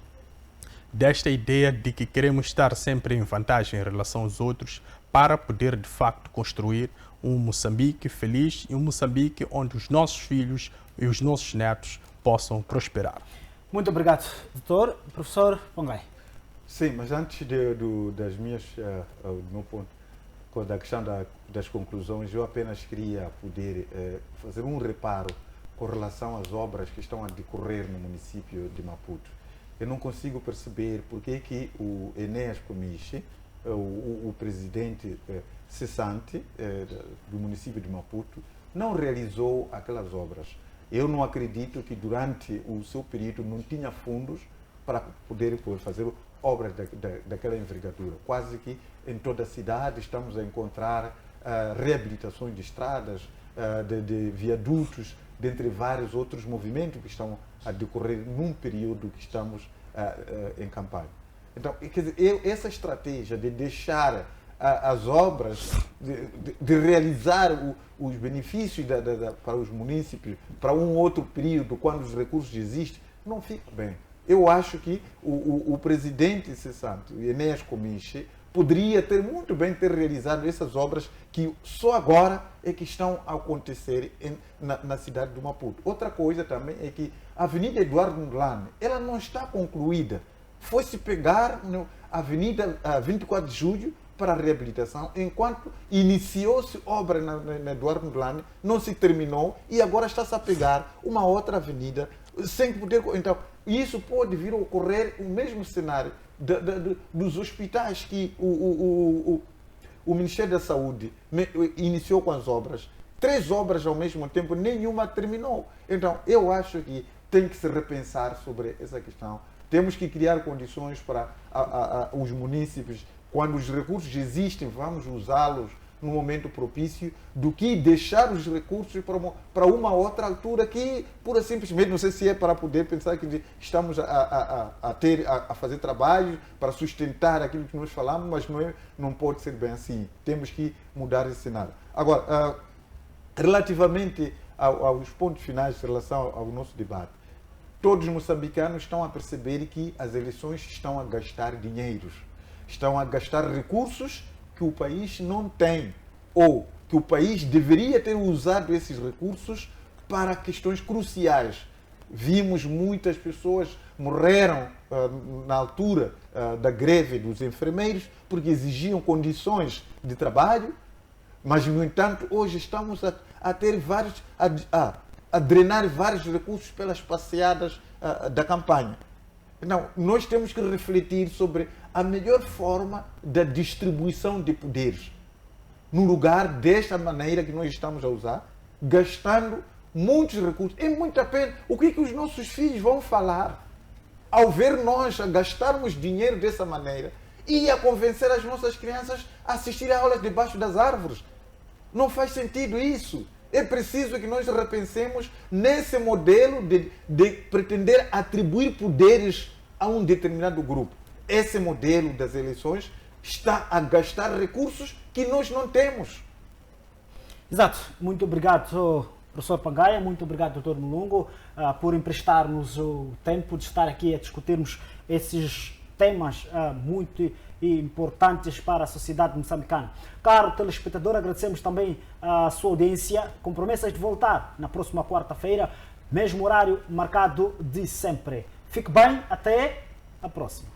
desta ideia de que queremos estar sempre em vantagem em relação aos outros, para poder de facto construir um Moçambique feliz e um Moçambique onde os nossos filhos e os nossos netos possam prosperar. Muito obrigado, doutor. Professor Pangai. Sim, mas antes das minhas, do meu ponto, da questão das conclusões, eu apenas queria poder fazer um reparo com relação às obras que estão a decorrer no município de Maputo. Eu não consigo perceber por que o Enéas Comiche, o presidente cessante do município de Maputo, não realizou aquelas obras. Eu não acredito que durante o seu período não tinha fundos para poder fazer obras daquela envergadura. Quase que em toda a cidade estamos a encontrar reabilitações de estradas, de viadutos, dentre vários outros movimentos que estão a decorrer num período que estamos em campanha. Então, quer dizer, essa estratégia de deixar as obras, de realizar os benefícios para os munícipes para um outro período, quando os recursos existem, não fica bem. Eu acho que o presidente cessante, Enéas Comiche, poderia ter muito bem ter realizado essas obras que só agora é que estão a acontecer na cidade do Maputo. Outra coisa também é que a Avenida Eduardo Ndlane, ela não está concluída. Foi-se pegar a Avenida 24 de Julho para a reabilitação, enquanto iniciou-se obra na Eduardo Ndlane, não se terminou e agora está-se a pegar uma outra avenida sem poder. Então, isso pode vir a ocorrer o mesmo cenário dos hospitais que o Ministério da Saúde iniciou com as obras. 3 obras ao mesmo tempo, nenhuma terminou. Então, eu acho que tem que se repensar sobre essa questão. Temos que criar condições para os munícipes, quando os recursos existem, vamos usá-los no momento propício, do que deixar os recursos para uma outra altura que, pura simplesmente, não sei se é para poder pensar que estamos a fazer trabalho para sustentar aquilo que nós falamos, mas não pode ser bem assim. Temos que mudar esse cenário. Agora, relativamente aos pontos finais em relação ao nosso debate, todos os moçambicanos estão a perceber que as eleições estão a gastar dinheiros, estão a gastar recursos que o país não tem, ou que o país deveria ter usado esses recursos para questões cruciais. Vimos muitas pessoas morreram na altura da greve dos enfermeiros porque exigiam condições de trabalho, mas, no entanto, hoje estamos a ter vários, a drenar vários recursos pelas passeadas da campanha. Então, nós temos que refletir sobre a melhor forma da distribuição de poderes, no lugar desta maneira que nós estamos a usar, gastando muitos recursos. É muita pena. O que os nossos filhos vão falar ao ver nós a gastarmos dinheiro dessa maneira e a convencer as nossas crianças a assistir a aulas debaixo das árvores? Não faz sentido isso. É preciso que nós repensemos nesse modelo de pretender atribuir poderes a um determinado grupo. Esse modelo das eleições está a gastar recursos que nós não temos. Exato. Muito obrigado, professor Pangaia. Muito obrigado, doutor Mulungu, por emprestar-nos o tempo de estar aqui a discutirmos esses temas muito importantes para a sociedade moçambicana. Caro telespectador, agradecemos também a sua audiência, com promessas de voltar na próxima quarta-feira, mesmo horário marcado de sempre. Fique bem, até a próxima.